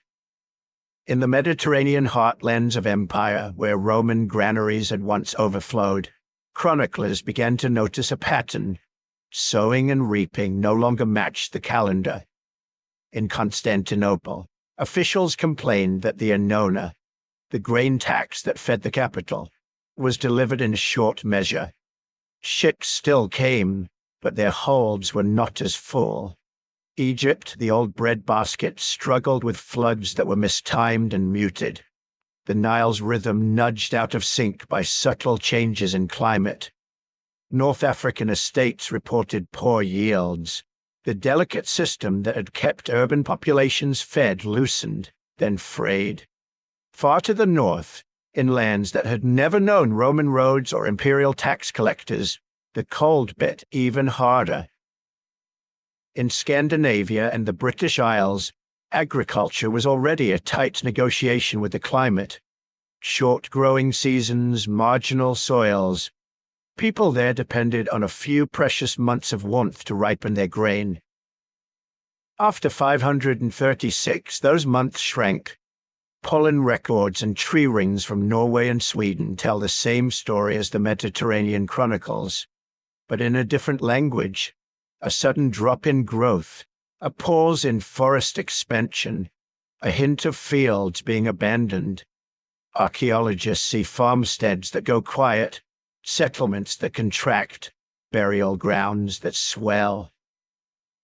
In the Mediterranean heartlands of empire, where Roman granaries had once overflowed, chroniclers began to notice a pattern. Sowing and reaping no longer matched the calendar. In Constantinople, officials complained that the annona, the grain tax that fed the capital, was delivered in short measure. Ships still came, but their holds were not as full. Egypt, the old breadbasket, struggled with floods that were mistimed and muted. The Nile's rhythm nudged out of sync by subtle changes in climate. North African estates reported poor yields. The delicate system that had kept urban populations fed loosened, then frayed. Far to the north, in lands that had never known Roman roads or imperial tax collectors, the cold bit even harder. In Scandinavia and the British Isles, agriculture was already a tight negotiation with the climate. Short growing seasons, marginal soils. People there depended on a few precious months of warmth to ripen their grain. After 536, those months shrank. Pollen records and tree rings from Norway and Sweden tell the same story as the Mediterranean chronicles, but in a different language. A sudden drop in growth, a pause in forest expansion, a hint of fields being abandoned. Archaeologists see farmsteads that go quiet, settlements that contract, burial grounds that swell.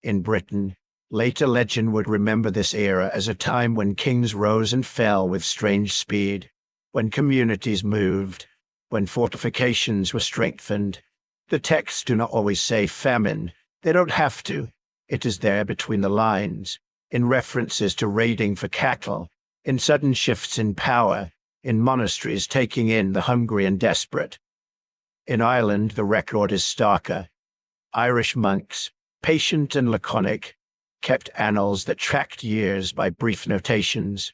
In Britain, later legend would remember this era as a time when kings rose and fell with strange speed, when communities moved, when fortifications were strengthened. The texts do not always say famine. They don't have to. It is there between the lines, in references to raiding for cattle, in sudden shifts in power, in monasteries taking in the hungry and desperate. In Ireland, the record is starker. Irish monks, patient and laconic, kept annals that tracked years by brief notations,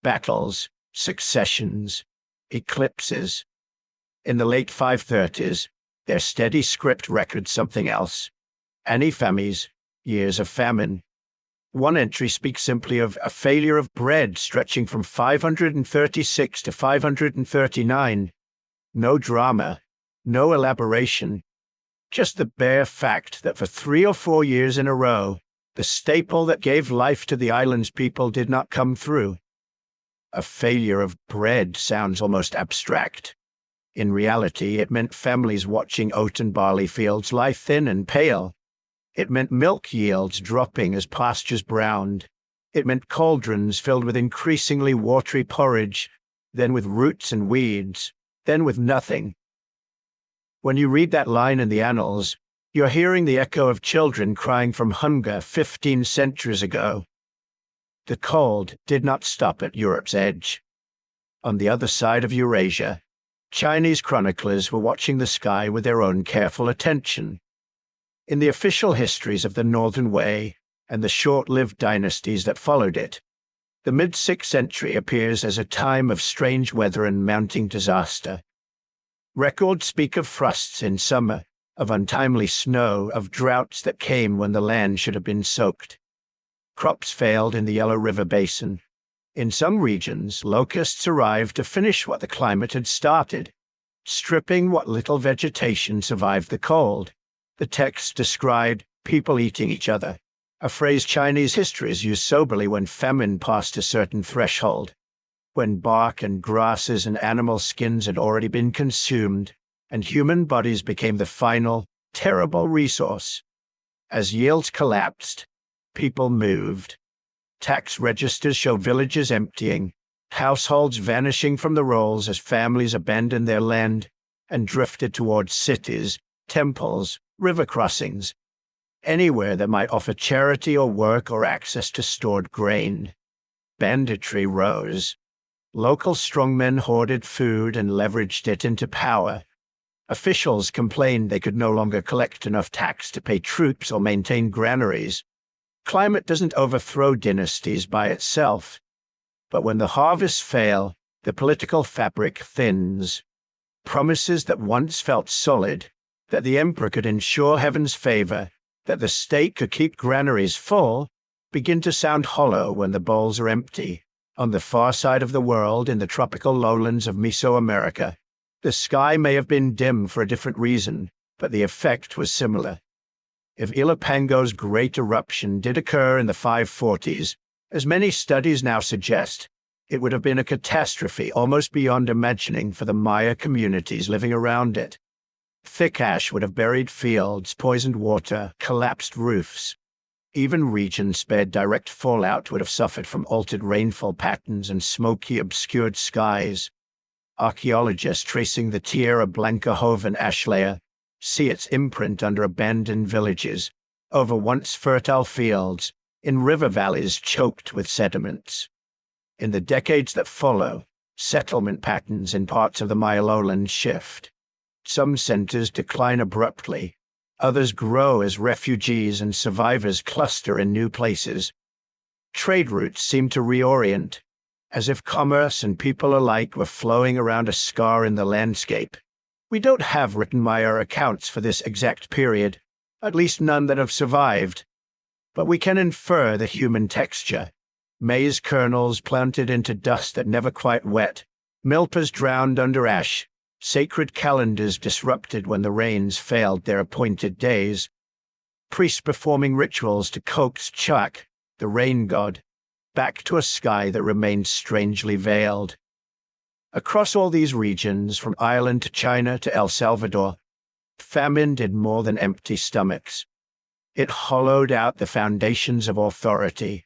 battles, successions, eclipses. In the late 530s, their steady script records something else. Aniphames, years of famine. One entry speaks simply of a failure of bread stretching from 536 to 539. No drama, no elaboration, just the bare fact that for 3 or 4 years in a row, the staple that gave life to the island's people did not come through. A failure of bread sounds almost abstract. In reality, it meant families watching oat and barley fields lie thin and pale. It meant milk yields dropping as pastures browned. It meant cauldrons filled with increasingly watery porridge, then with roots and weeds, then with nothing. When you read that line in the annals, you're hearing the echo of children crying from hunger 15 centuries ago. The cold did not stop at Europe's edge. On the other side of Eurasia, Chinese chroniclers were watching the sky with their own careful attention. In the official histories of the Northern Way and the short-lived dynasties that followed it, the mid-6th century appears as a time of strange weather and mounting disaster. Records speak of frosts in summer, of untimely snow, of droughts that came when the land should have been soaked. Crops failed in the Yellow River Basin. In some regions, locusts arrived to finish what the climate had started, stripping what little vegetation survived the cold. The text described people eating each other, a phrase Chinese histories use soberly when famine passed a certain threshold, when bark and grasses and animal skins had already been consumed, and human bodies became the final, terrible resource. As yields collapsed, people moved. Tax registers show villages emptying, households vanishing from the rolls as families abandoned their land and drifted towards cities, temples, river crossings, anywhere that might offer charity or work or access to stored grain. Banditry rose. Local strongmen hoarded food and leveraged it into power. Officials complained they could no longer collect enough tax to pay troops or maintain granaries. Climate doesn't overthrow dynasties by itself, but when the harvests fail, the political fabric thins. Promises that once felt solid, that the emperor could ensure heaven's favor, that the state could keep granaries full, begin to sound hollow when the bowls are empty. On the far side of the world, in the tropical lowlands of Mesoamerica, the sky may have been dim for a different reason, but the effect was similar. If Ilopango's great eruption did occur in the 540s, as many studies now suggest, it would have been a catastrophe almost beyond imagining for the Maya communities living around it. Thick ash would have buried fields, poisoned water, collapsed roofs. Even regions spared direct fallout would have suffered from altered rainfall patterns and smoky, obscured skies. Archaeologists tracing the Tierra Blanca Joven ash layer see its imprint under abandoned villages, over once fertile fields, in river valleys choked with sediments. In the decades that follow, settlement patterns in parts of the Maya lowlands shift. Some centers decline abruptly, others grow as refugees and survivors cluster in new places. Trade routes seem to reorient, as if commerce and people alike were flowing around a scar in the landscape. We don't have written Maya accounts for this exact period, at least none that have survived, but we can infer the human texture. Maize kernels planted into dust that never quite wet, milpas drowned under ash, sacred calendars disrupted when the rains failed their appointed days, priests performing rituals to coax Chak, the rain god, back to a sky that remained strangely veiled. Across all these regions, from Ireland to China to El Salvador, famine did more than empty stomachs. It hollowed out the foundations of authority.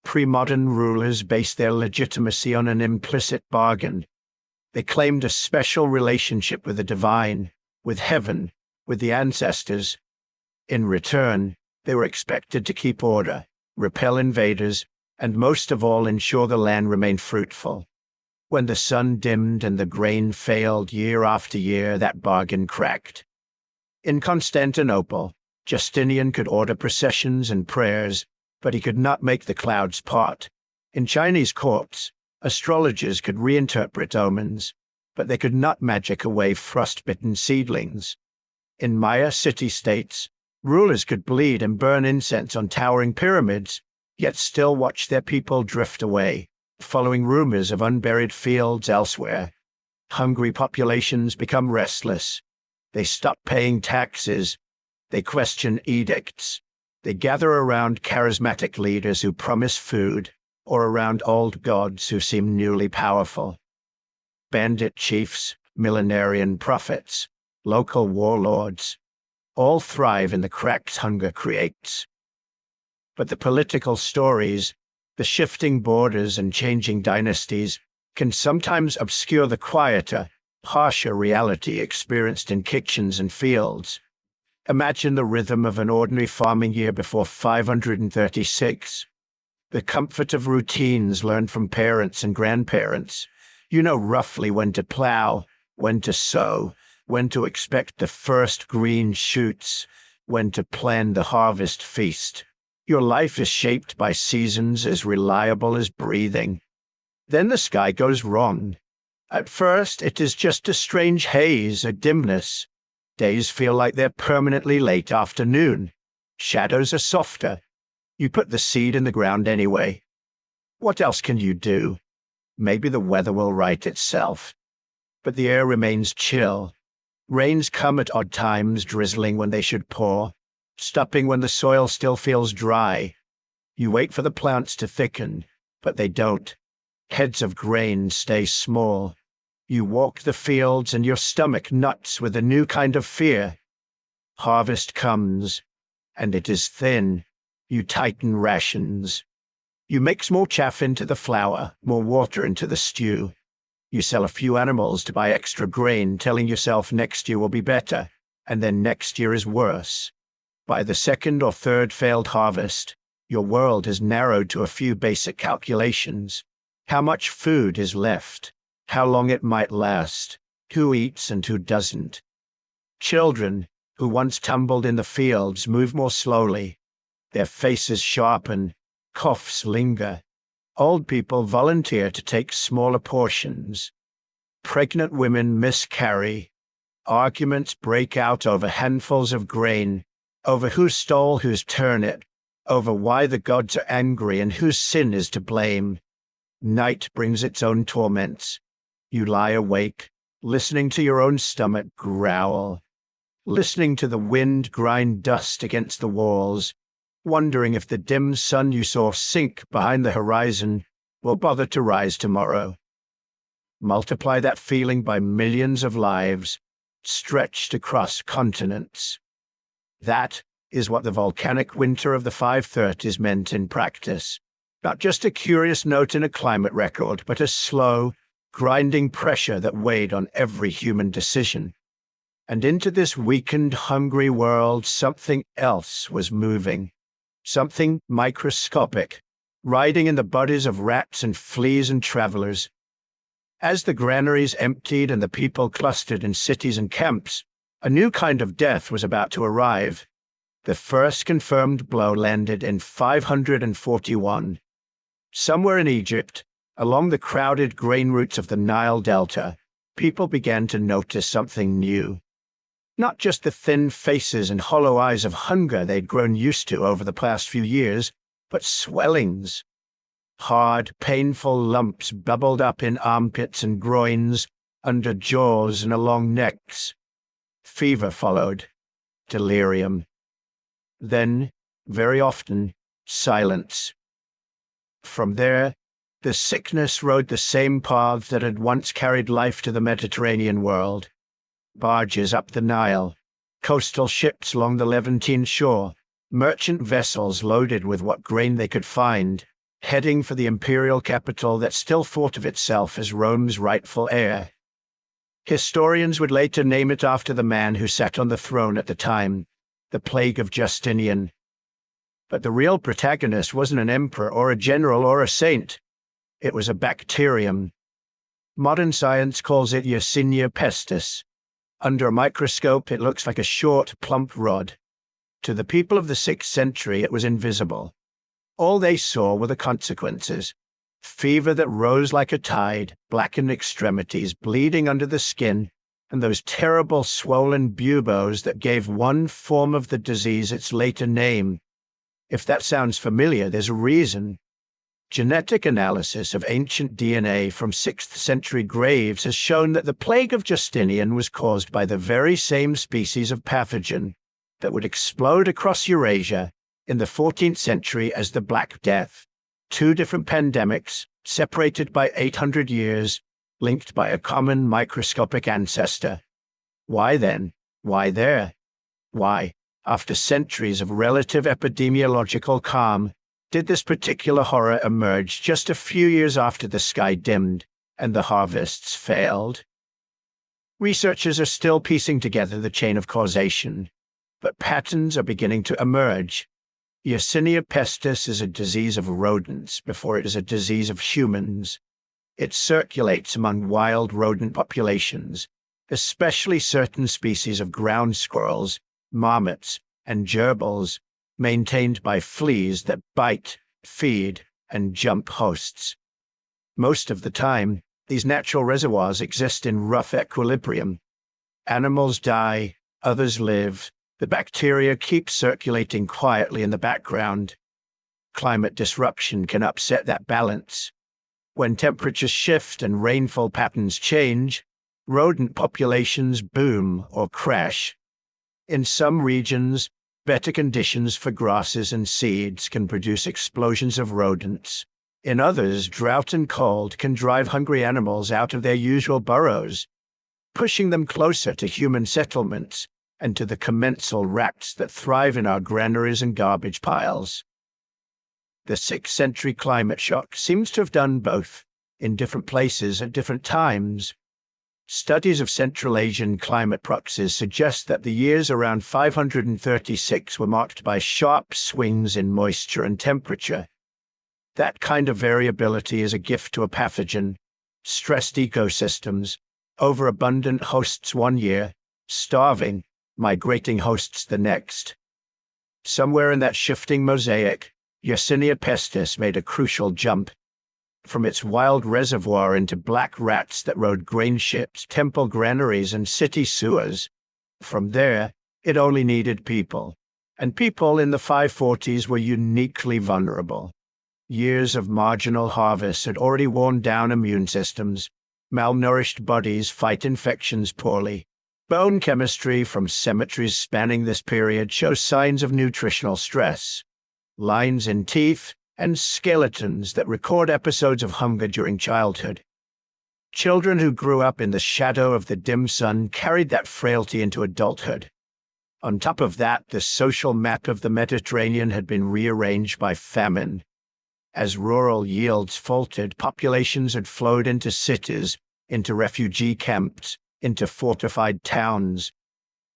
Pre-modern rulers based their legitimacy on an implicit bargain. They claimed a special relationship with the divine, with heaven, with the ancestors. In return, they were expected to keep order, repel invaders, and most of all ensure the land remained fruitful. When the sun dimmed and the grain failed year after year, that bargain cracked. In Constantinople, Justinian could order processions and prayers, but he could not make the clouds part. In Chinese courts, astrologers could reinterpret omens, but they could not magic away frostbitten seedlings. In Maya city-states, rulers could bleed and burn incense on towering pyramids, yet still watch their people drift away, following rumors of unburied fields elsewhere. Hungry populations become restless. They stop paying taxes. They question edicts. They gather around charismatic leaders who promise food, or around old gods who seem newly powerful. Bandit chiefs, millenarian prophets, local warlords, all thrive in the cracks hunger creates. But the political stories, the shifting borders and changing dynasties, can sometimes obscure the quieter, harsher reality experienced in kitchens and fields. Imagine the rhythm of an ordinary farming year before 536. The comfort of routines learned from parents and grandparents. You know roughly when to plow, when to sow, when to expect the first green shoots, when to plan the harvest feast. Your life is shaped by seasons as reliable as breathing. Then the sky goes wrong. At first, it is just a strange haze, a dimness. Days feel like they're permanently late afternoon. Shadows are softer. You put the seed in the ground anyway. What else can you do? Maybe the weather will right itself. But the air remains chill. Rains come at odd times, drizzling when they should pour, stopping when the soil still feels dry. You wait for the plants to thicken, but they don't. Heads of grain stay small. You walk the fields and your stomach nuts with a new kind of fear. Harvest comes, and it is thin. You tighten rations. You mix more chaff into the flour, more water into the stew. You sell a few animals to buy extra grain, telling yourself next year will be better, and then next year is worse. By the second or third failed harvest, your world has narrowed to a few basic calculations. How much food is left? How long it might last? Who eats and who doesn't? Children, who once tumbled in the fields, move more slowly. Their faces sharpen, coughs linger. Old people volunteer to take smaller portions. Pregnant women miscarry. Arguments break out over handfuls of grain, over who stole whose turnip, over why the gods are angry and whose sin is to blame. Night brings its own torments. You lie awake, listening to your own stomach growl, listening to the wind grind dust against the walls, wondering if the dim sun you saw sink behind the horizon will bother to rise tomorrow. Multiply that feeling by millions of lives, stretched across continents. That is what the volcanic winter of the 530s meant in practice. Not just a curious note in a climate record, but a slow, grinding pressure that weighed on every human decision. And into this weakened, hungry world, something else was moving. Something microscopic, riding in the bodies of rats and fleas and travelers. As the granaries emptied and the people clustered in cities and camps, a new kind of death was about to arrive. The first confirmed blow landed in 541. Somewhere in Egypt, along the crowded grain routes of the Nile Delta, people began to notice something new. Not just the thin faces and hollow eyes of hunger they'd grown used to over the past few years, but swellings. Hard, painful lumps bubbled up in armpits and groins, under jaws and along necks. Fever followed. Delirium. Then, very often, silence. From there, the sickness rode the same path that had once carried life to the Mediterranean world. Barges up the Nile, coastal ships along the Levantine shore, merchant vessels loaded with what grain they could find, heading for the imperial capital that still thought of itself as Rome's rightful heir. Historians would later name it after the man who sat on the throne at the time, the Plague of Justinian. But the real protagonist wasn't an emperor or a general or a saint. It was a bacterium. Modern science calls it Yersinia pestis. Under a microscope, it looks like a short, plump rod. To the people of the 6th century, it was invisible. All they saw were the consequences. Fever that rose like a tide, blackened extremities, bleeding under the skin, and those terrible swollen buboes that gave one form of the disease its later name. If that sounds familiar, there's a reason. Genetic analysis of ancient DNA from 6th century graves has shown that the plague of Justinian was caused by the very same species of pathogen that would explode across Eurasia in the 14th century as the Black Death. 2 different pandemics, separated by 800 years, linked by a common microscopic ancestor. Why then? Why there? Why, after centuries of relative epidemiological calm, did this particular horror emerge just a few years after the sky dimmed and the harvests failed? Researchers are still piecing together the chain of causation, but patterns are beginning to emerge. Yersinia pestis is a disease of rodents before it is a disease of humans. It circulates among wild rodent populations, especially certain species of ground squirrels, marmots, and gerbils, maintained by fleas that bite, feed, and jump hosts. Most of the time, these natural reservoirs exist in rough equilibrium. Animals die, others live. The bacteria keep circulating quietly in the background. Climate disruption can upset that balance. When temperatures shift and rainfall patterns change, rodent populations boom or crash. In some regions, better conditions for grasses and seeds can produce explosions of rodents. In others, drought and cold can drive hungry animals out of their usual burrows, pushing them closer to human settlements and to the commensal rats that thrive in our granaries and garbage piles. The 6th century climate shock seems to have done both, in different places at different times. Studies of Central Asian climate proxies suggest that the years around 536 were marked by sharp swings in moisture and temperature. That kind of variability is a gift to a pathogen. Stressed ecosystems, overabundant hosts one year, starving, migrating hosts the next. Somewhere in that shifting mosaic, Yersinia pestis made a crucial jump. From its wild reservoir into black rats that rode grain ships, temple granaries, and city sewers. From there, it only needed people. And people in the 540s were uniquely vulnerable. Years of marginal harvests had already worn down immune systems. Malnourished bodies fight infections poorly. Bone chemistry from cemeteries spanning this period shows signs of nutritional stress. Lines in teeth, and skeletons that record episodes of hunger during childhood. Children who grew up in the shadow of the dim sun carried that frailty into adulthood. On top of that, the social map of the Mediterranean had been rearranged by famine. As rural yields faltered, populations had flowed into cities, into refugee camps, into fortified towns.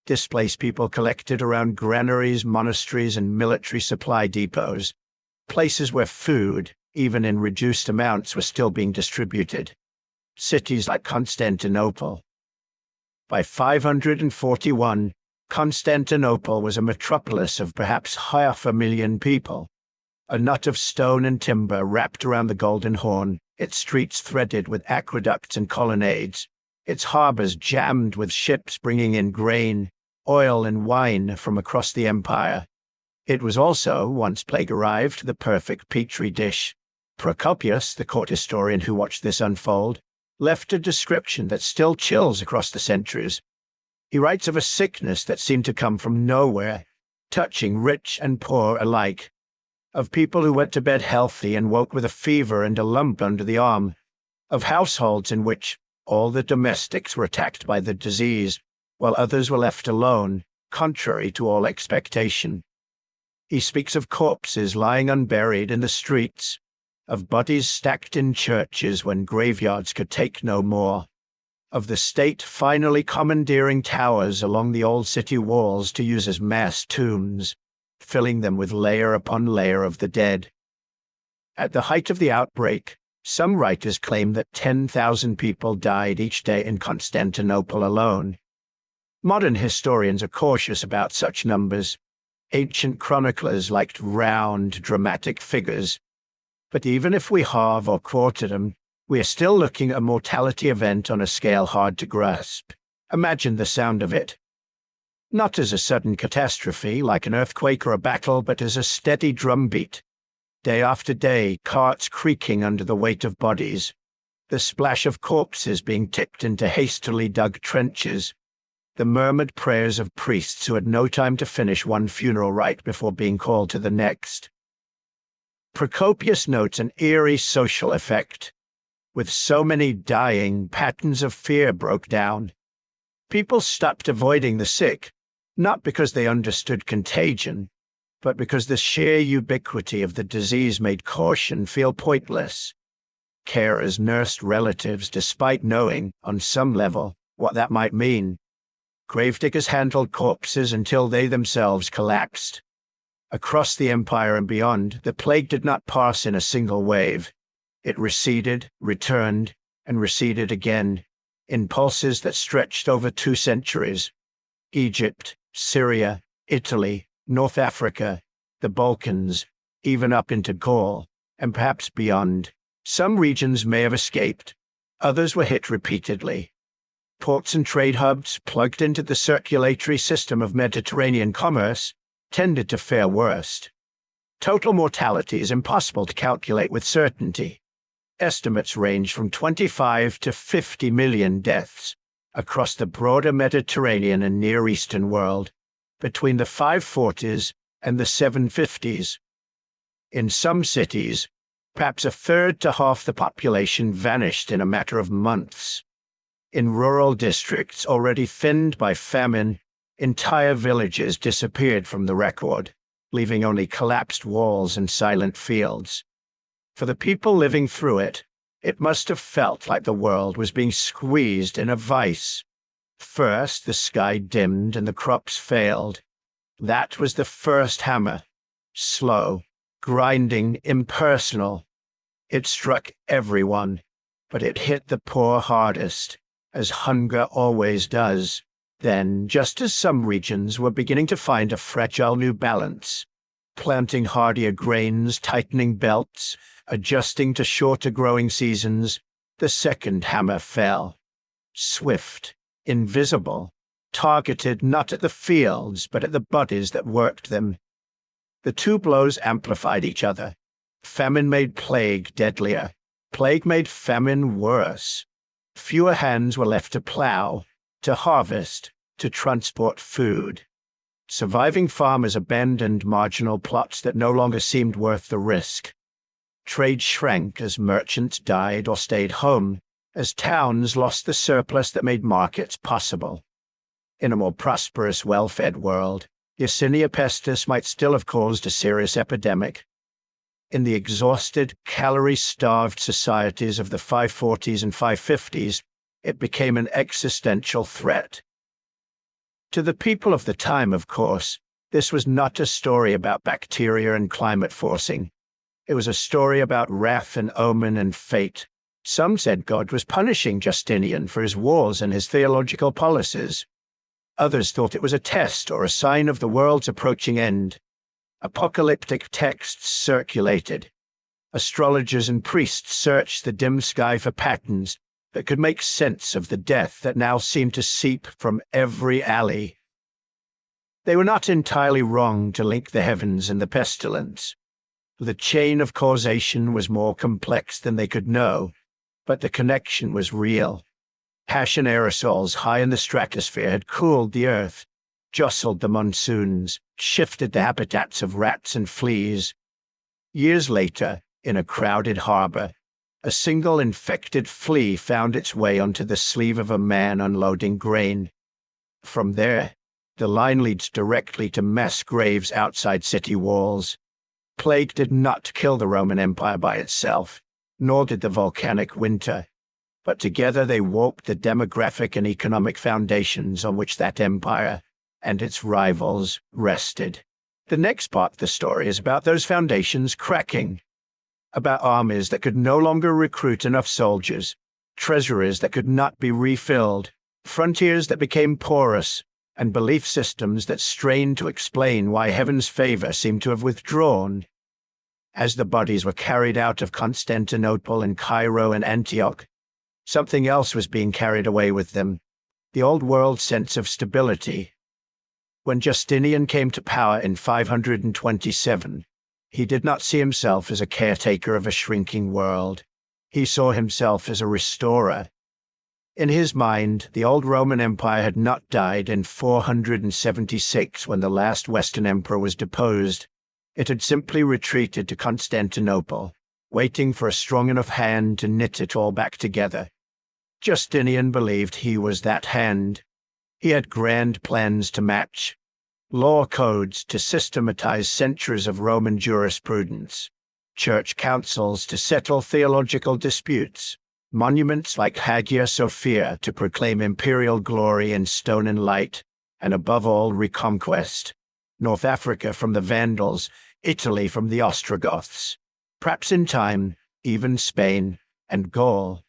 Displaced people collected around granaries, monasteries, and military supply depots, places where food, even in reduced amounts, was still being distributed. Cities like Constantinople. By 541, Constantinople was a metropolis of perhaps 500,000 people. A knot of stone and timber wrapped around the Golden Horn, its streets threaded with aqueducts and colonnades. its harbors jammed with ships bringing in grain, oil, and wine from across the empire. It was also, once plague arrived, the perfect petri dish. Procopius, the court historian who watched this unfold, left a description that still chills across the centuries. He writes of a sickness that seemed to come from nowhere, touching rich and poor alike, of people who went to bed healthy and woke with a fever and a lump under the arm, of households in which all the domestics were attacked by the disease, while others were left alone, contrary to all expectation. He speaks of corpses lying unburied in the streets, of bodies stacked in churches when graveyards could take no more, of the state finally commandeering towers along the old city walls to use as mass tombs, filling them with layer upon layer of the dead. At the height of the outbreak, some writers claim that 10,000 people died each day in Constantinople alone. Modern historians are cautious about such numbers. Ancient chroniclers liked round, dramatic figures. But even if we halve or quarter them, we are still looking at a mortality event on a scale hard to grasp. Imagine the sound of it. Not as a sudden catastrophe like an earthquake or a battle, but as a steady drumbeat. Day after day, carts creaking under the weight of bodies, the splash of corpses being tipped into hastily dug trenches, the murmured prayers of priests who had no time to finish one funeral rite before being called to the next. Procopius notes an eerie social effect. With so many dying, patterns of fear broke down. People stopped avoiding the sick, not because they understood contagion, but because the sheer ubiquity of the disease made caution feel pointless. Carers nursed relatives despite knowing, on some level, what that might mean. Gravediggers handled corpses until they themselves collapsed. Across the empire and beyond, the plague did not pass in a single wave. It receded, returned, and receded again, in pulses that stretched over 2 centuries. Egypt, Syria, Italy, North Africa, the Balkans, even up into Gaul, and perhaps beyond. Some regions may have escaped, others were hit repeatedly. Ports and trade hubs, plugged into the circulatory system of Mediterranean commerce, tended to fare worst. Total mortality is impossible to calculate with certainty. Estimates range from 25 to 50 million deaths across the broader Mediterranean and Near Eastern world, between the 540s and the 750s. In some cities, perhaps a third to half the population vanished in a matter of months. In rural districts already thinned by famine, entire villages disappeared from the record, leaving only collapsed walls and silent fields. For the people living through it, it must have felt like the world was being squeezed in a vice. First, the sky dimmed and the crops failed. That was the first hammer. Slow, grinding, impersonal. It struck everyone, but it hit the poor hardest, as hunger always does. Then, just as some regions were beginning to find a fragile new balance, planting hardier grains, tightening belts, adjusting to shorter growing seasons, the second hammer fell. Swift, invisible, targeted not at the fields but at the bodies that worked them. The 2 blows amplified each other. Famine made plague deadlier. Plague made famine worse. Fewer hands were left to plow, to harvest, to transport food. Surviving farmers abandoned marginal plots that no longer seemed worth the risk. Trade shrank as merchants died or stayed home, as towns lost the surplus that made markets possible. In a more prosperous, well-fed world, Yersinia pestis might still have caused a serious epidemic. In the exhausted, calorie-starved societies of the 540s and 550s, it became an existential threat. To the people of the time, of course, this was not a story about bacteria and climate forcing. It was a story about wrath and omen and fate. Some said God was punishing Justinian for his wars and his theological policies. Others thought it was a test or a sign of the world's approaching end. Apocalyptic texts circulated. Astrologers and priests searched the dim sky for patterns, that could make sense of the death that now seemed to seep from every alley. They were not entirely wrong to link the heavens and the pestilence. The chain of causation was more complex than they could know, but the connection was real. Ash and aerosols high in the stratosphere had cooled the earth, jostled the monsoons, shifted the habitats of rats and fleas. Years later, in a crowded harbor, a single infected flea found its way onto the sleeve of a man unloading grain. From there, the line leads directly to mass graves outside city walls. Plague did not kill the Roman Empire by itself, nor did the volcanic winter, but together they warped the demographic and economic foundations on which that empire and its rivals rested. The next part of the story is about those foundations cracking, about armies that could no longer recruit enough soldiers, treasuries that could not be refilled, frontiers that became porous, and belief systems that strained to explain why heaven's favor seemed to have withdrawn. As the bodies were carried out of Constantinople and Cairo and Antioch, something else was being carried away with them, the old world sense of stability. When Justinian came to power in 527, he did not see himself as a caretaker of a shrinking world. He saw himself as a restorer. In his mind, the old Roman Empire had not died in 476 when the last Western emperor was deposed. It had simply retreated to Constantinople, waiting for a strong enough hand to knit it all back together. Justinian believed he was that hand. He had grand plans to match, law codes to systematize centuries of Roman jurisprudence, church councils to settle theological disputes, monuments like Hagia Sophia to proclaim imperial glory in stone and light, and above all reconquest. North Africa from the Vandals, Italy from the Ostrogoths, perhaps in time, even Spain and Gaul.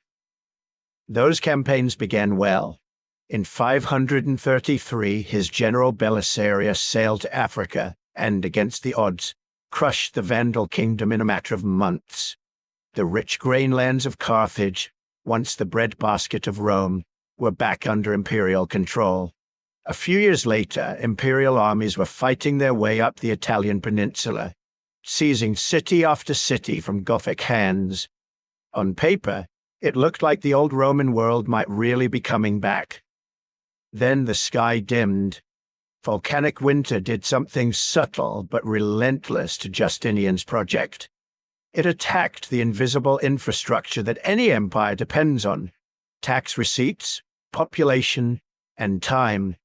Those campaigns began well. In 533, his general Belisarius sailed to Africa and, against the odds, crushed the Vandal kingdom in a matter of months. The rich grain lands of Carthage, once the breadbasket of Rome, were back under imperial control. A few years later, imperial armies were fighting their way up the Italian peninsula, seizing city after city from Gothic hands. On paper, it looked like the old Roman world might really be coming back. Then the sky dimmed. Volcanic winter did something subtle but relentless to Justinian's project. It attacked the invisible infrastructure that any empire depends on: tax receipts, population, and time.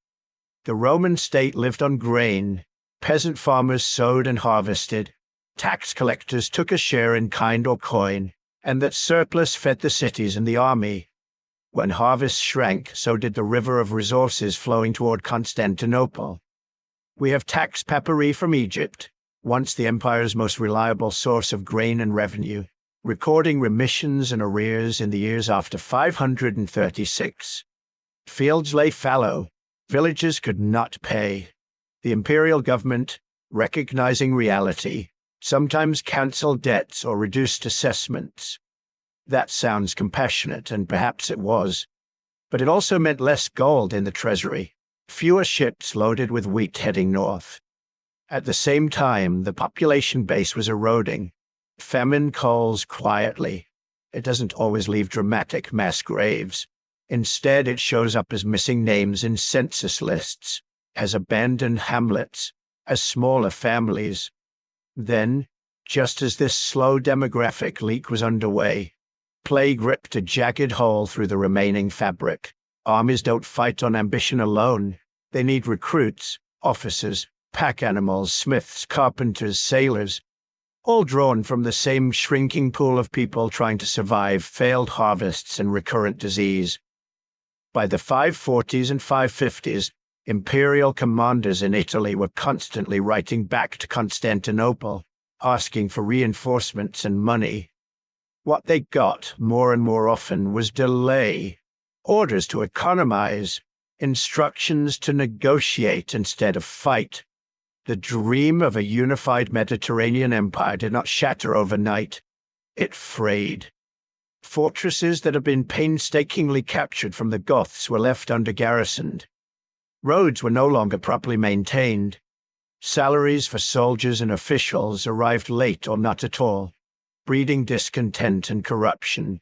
The Roman state lived on grain. Peasant farmers sowed and harvested. Tax collectors took a share in kind or coin, and that surplus fed the cities and the army. When harvests shrank, so did the river of resources flowing toward Constantinople. We have tax papyri from Egypt, once the empire's most reliable source of grain and revenue, recording remissions and arrears in the years after 536. Fields lay fallow. Villages could not pay. The imperial government, recognizing reality, sometimes canceled debts or reduced assessments. That sounds compassionate, and perhaps it was. But it also meant less gold in the treasury, fewer ships loaded with wheat heading north. At the same time, the population base was eroding. Famine calls quietly. It doesn't always leave dramatic mass graves. Instead, it shows up as missing names in census lists, as abandoned hamlets, as smaller families. Then, just as this slow demographic leak was underway, plague ripped a jagged hole through the remaining fabric. Armies don't fight on ambition alone. They need recruits, officers, pack animals, smiths, carpenters, sailors, all drawn from the same shrinking pool of people trying to survive failed harvests and recurrent disease. By the 540s and 550s, imperial commanders in Italy were constantly writing back to Constantinople, asking for reinforcements and money. What they got, more and more often, was delay, orders to economize, instructions to negotiate instead of fight. The dream of a unified Mediterranean empire did not shatter overnight. It frayed. Fortresses that had been painstakingly captured from the Goths were left under-garrisoned. Roads were no longer properly maintained. Salaries for soldiers and officials arrived late or not at all, breeding discontent and corruption.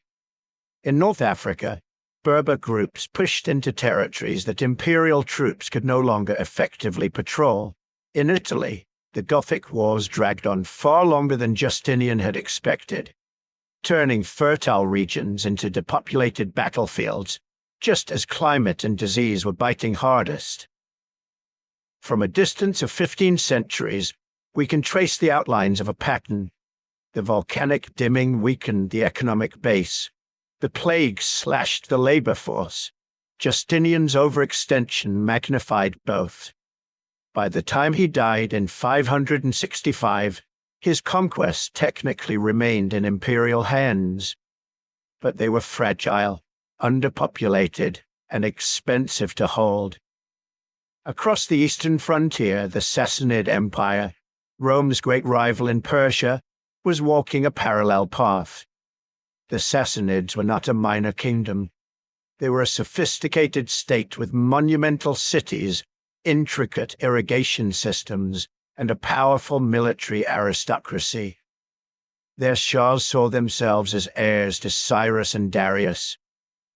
In North Africa, Berber groups pushed into territories that imperial troops could no longer effectively patrol. In Italy, the Gothic wars dragged on far longer than Justinian had expected, turning fertile regions into depopulated battlefields, just as climate and disease were biting hardest. From a distance of 15 centuries, we can trace the outlines of a pattern. The volcanic dimming weakened the economic base. The plague slashed the labor force. Justinian's overextension magnified both. By the time he died in 565, his conquests technically remained in imperial hands. But they were fragile, underpopulated, and expensive to hold. Across the eastern frontier, the Sassanid Empire, Rome's great rival in Persia, was walking a parallel path. The Sassanids were not a minor kingdom. They were a sophisticated state with monumental cities, intricate irrigation systems, and a powerful military aristocracy. Their shahs saw themselves as heirs to Cyrus and Darius,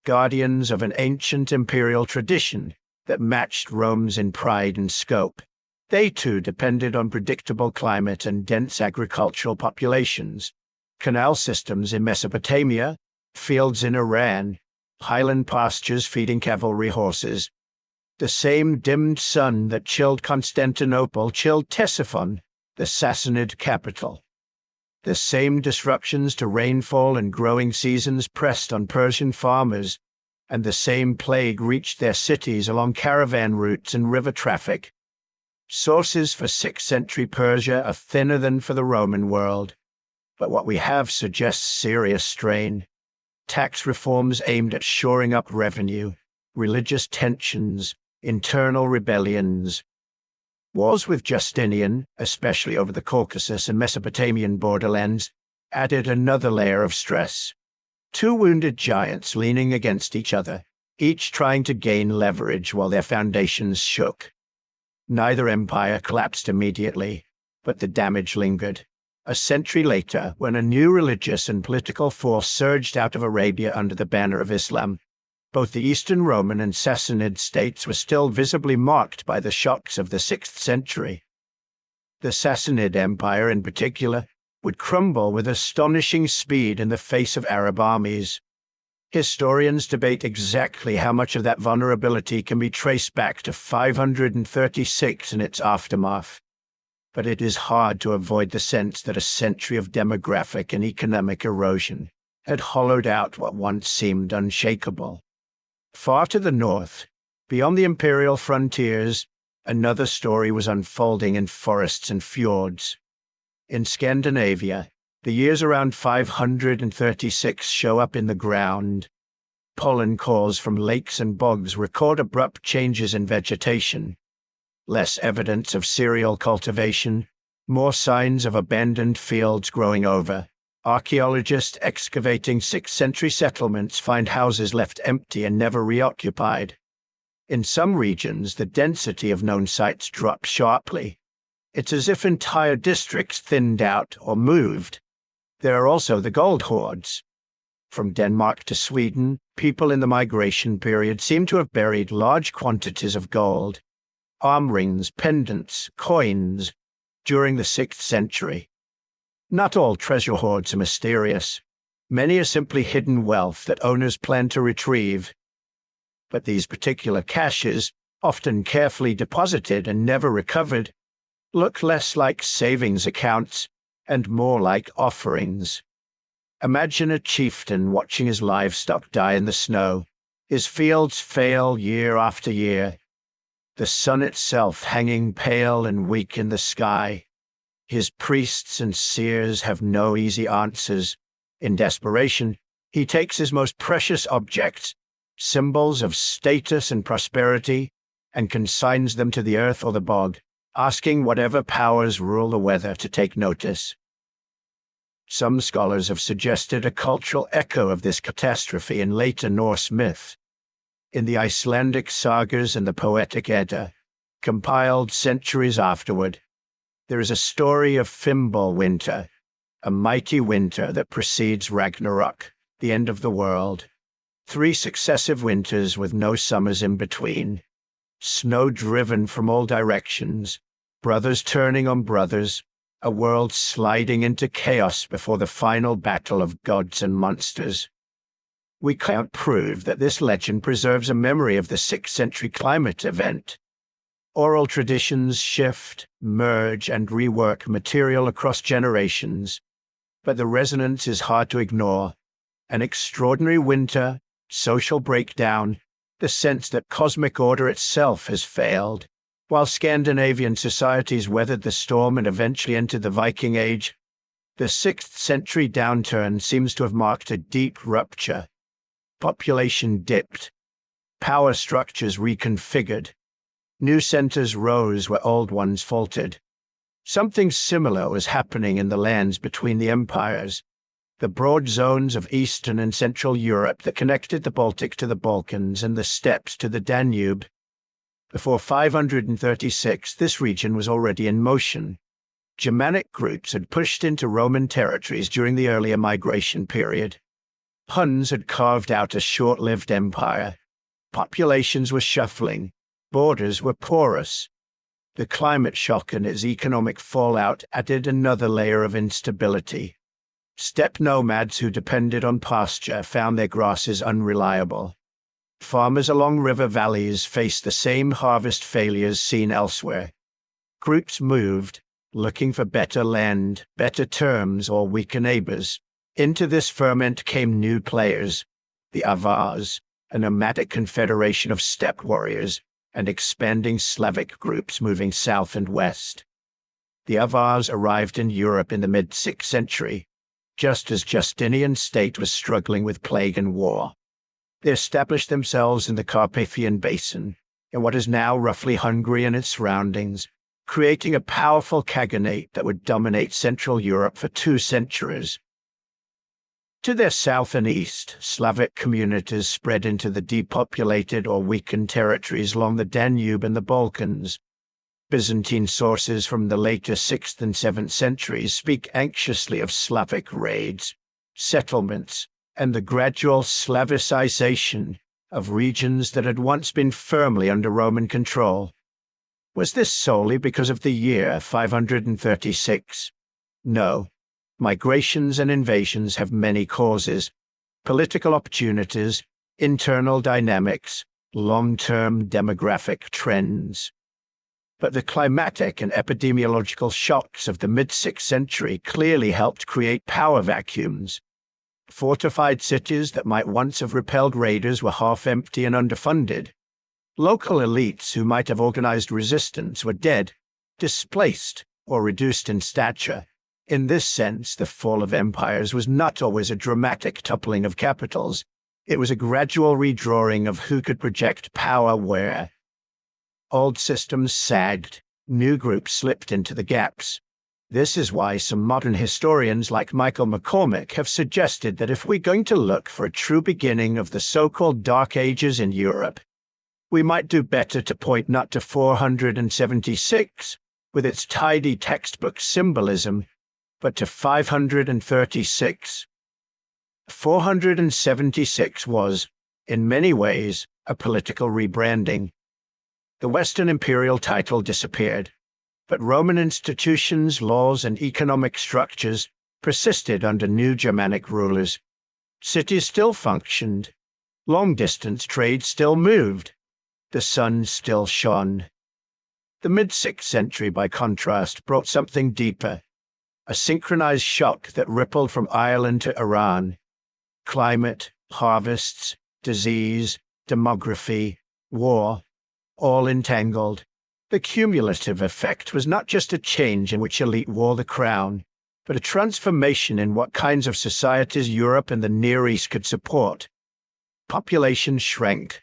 guardians of an ancient imperial tradition that matched Rome's in pride and scope. They too depended on predictable climate and dense agricultural populations, canal systems in Mesopotamia, fields in Iran, highland pastures feeding cavalry horses. The same dimmed sun that chilled Constantinople chilled Ctesiphon, the Sassanid capital. The same disruptions to rainfall and growing seasons pressed on Persian farmers, and the same plague reached their cities along caravan routes and river traffic. Sources for 6th century Persia are thinner than for the Roman world, but what we have suggests serious strain. Tax reforms aimed at shoring up revenue, religious tensions, internal rebellions. Wars with Justinian, especially over the Caucasus and Mesopotamian borderlands, added another layer of stress. Two wounded giants leaning against each other, each trying to gain leverage while their foundations shook. Neither empire collapsed immediately, but the damage lingered. A century later, when a new religious and political force surged out of Arabia under the banner of Islam, both the Eastern Roman and Sassanid states were still visibly marked by the shocks of the 6th century. The Sassanid Empire, in particular, would crumble with astonishing speed in the face of Arab armies. Historians debate exactly how much of that vulnerability can be traced back to 536 and its aftermath. But it is hard to avoid the sense that a century of demographic and economic erosion had hollowed out what once seemed unshakable. Far to the north, beyond the imperial frontiers, another story was unfolding in forests and fjords. In Scandinavia, the years around 536 show up in the ground. Pollen cores from lakes and bogs record abrupt changes in vegetation. Less evidence of cereal cultivation, more signs of abandoned fields growing over. Archaeologists excavating 6th century settlements find houses left empty and never reoccupied. In some regions, the density of known sites drops sharply. It's as if entire districts thinned out or moved. There are also the gold hoards. From Denmark to Sweden, people in the migration period seem to have buried large quantities of gold, arm rings, pendants, coins, during the 6th century. Not all treasure hoards are mysterious. Many are simply hidden wealth that owners plan to retrieve. But these particular caches, often carefully deposited and never recovered, look less like savings accounts and more like offerings. Imagine a chieftain watching his livestock die in the snow, his fields fail year after year, the sun itself hanging pale and weak in the sky. His priests and seers have no easy answers. In desperation, he takes his most precious objects, symbols of status and prosperity, and consigns them to the earth or the bog, asking whatever powers rule the weather to take notice. Some scholars have suggested a cultural echo of this catastrophe in later Norse myth. In the Icelandic sagas and the Poetic Edda, compiled centuries afterward, there is a story of Fimbulwinter, a mighty winter that precedes Ragnarok, the end of the world. 3 successive winters with no summers in between. Snow driven from all directions, brothers turning on brothers, a world sliding into chaos before the final battle of gods and monsters. We can't prove that this legend preserves a memory of the 6th century climate event. Oral traditions shift, merge, and rework material across generations, but the resonance is hard to ignore. An extraordinary winter, social breakdown, the sense that cosmic order itself has failed. While Scandinavian societies weathered the storm and eventually entered the Viking Age, the 6th century downturn seems to have marked a deep rupture. Population dipped, power structures reconfigured, new centers rose where old ones faltered. Something similar was happening in the lands between the empires, the broad zones of Eastern and Central Europe that connected the Baltic to the Balkans and the steppes to the Danube. Before 536, this region was already in motion. Germanic groups had pushed into Roman territories during the earlier migration period. Huns had carved out a short-lived empire. Populations were shuffling. Borders were porous. The climate shock and its economic fallout added another layer of instability. Steppe nomads who depended on pasture found their grasses unreliable. Farmers along river valleys faced the same harvest failures seen elsewhere. Groups moved, looking for better land, better terms, or weaker neighbors. Into this ferment came new players, the Avars, a nomadic confederation of steppe warriors, and expanding Slavic groups moving south and west. The Avars arrived in Europe in the mid-6th century, just as Justinian's state was struggling with plague and war. They established themselves in the Carpathian Basin, in what is now roughly Hungary and its surroundings, creating a powerful khaganate that would dominate Central Europe for 2 centuries. To their south and east, Slavic communities spread into the depopulated or weakened territories along the Danube and the Balkans. Byzantine sources from the later 6th and 7th centuries speak anxiously of Slavic raids, settlements, and the gradual Slavicization of regions that had once been firmly under Roman control. Was this solely because of the year 536? No. Migrations and invasions have many causes: political opportunities, internal dynamics, long-term demographic trends. But the climatic and epidemiological shocks of the mid-6th century clearly helped create power vacuums. Fortified cities that might once have repelled raiders were half-empty and underfunded. Local elites who might have organized resistance were dead, displaced, or reduced in stature. In this sense, the fall of empires was not always a dramatic toppling of capitals. It was a gradual redrawing of who could project power where. Old systems sagged, new groups slipped into the gaps. This is why some modern historians like Michael McCormick have suggested that if we're going to look for a true beginning of the so-called Dark Ages in Europe, we might do better to point not to 476, with its tidy textbook symbolism, but to 536. 476 was, in many ways, a political rebranding. The Western imperial title disappeared, but Roman institutions, laws, and economic structures persisted under new Germanic rulers. Cities still functioned. Long-distance trade still moved. The sun still shone. The mid-6th century, by contrast, brought something deeper, a synchronized shock that rippled from Ireland to Iran. Climate, harvests, disease, demography, war, all entangled. The cumulative effect was not just a change in which elite wore the crown, but a transformation in what kinds of societies Europe and the Near East could support. Population shrank.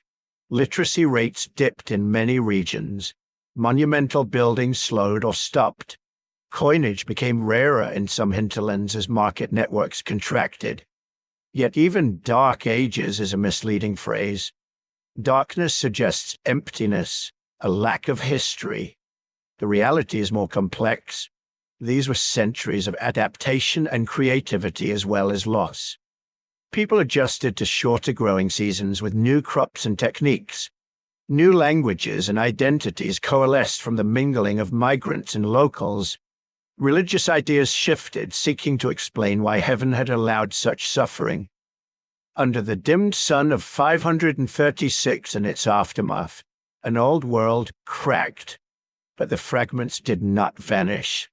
Literacy rates dipped in many regions. Monumental buildings slowed or stopped. Coinage became rarer in some hinterlands as market networks contracted. Yet even dark ages is a misleading phrase. Darkness suggests emptiness, a lack of history. The reality is more complex. These were centuries of adaptation and creativity as well as loss. People adjusted to shorter growing seasons with new crops and techniques. New languages and identities coalesced from the mingling of migrants and locals. Religious ideas shifted, seeking to explain why heaven had allowed such suffering. Under the dimmed sun of 536 and its aftermath, an old world cracked, but the fragments did not vanish.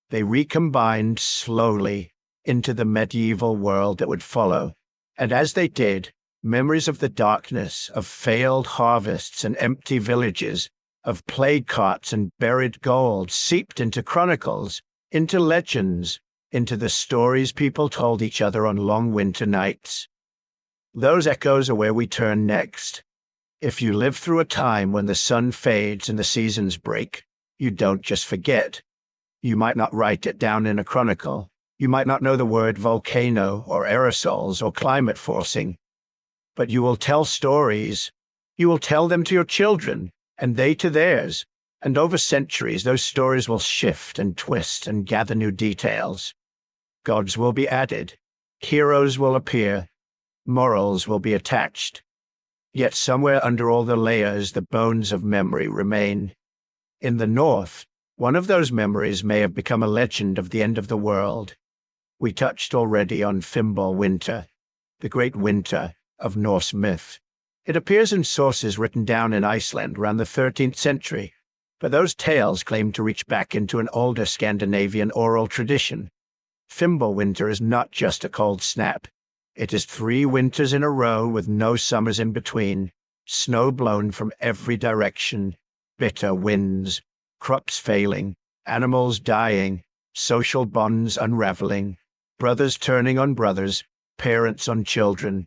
They recombined slowly into the medieval world that would follow, and as they did, memories of the darkness, of failed harvests and empty villages, of plague carts and buried gold seeped into chronicles, into legends, into the stories people told each other on long winter nights. Those echoes are where we turn next. If you live through a time when the sun fades and the seasons break, you don't just forget. You might not write it down in a chronicle. You might not know the word volcano or aerosols or climate forcing. But you will tell stories. You will tell them to your children, and they to theirs. And over centuries, those stories will shift and twist and gather new details. Gods will be added. Heroes will appear. Morals will be attached. Yet somewhere under all the layers, the bones of memory remain. In the north, one of those memories may have become a legend of the end of the world. We touched already on Fimbul Winter, the great winter of Norse myth. It appears in sources written down in Iceland around the 13th century, but those tales claim to reach back into an older Scandinavian oral tradition. Fimbul Winter is not just a cold snap. It is 3 winters in a row with no summers in between, snow blown from every direction, bitter winds, crops failing, animals dying, social bonds unraveling, brothers turning on brothers, parents on children.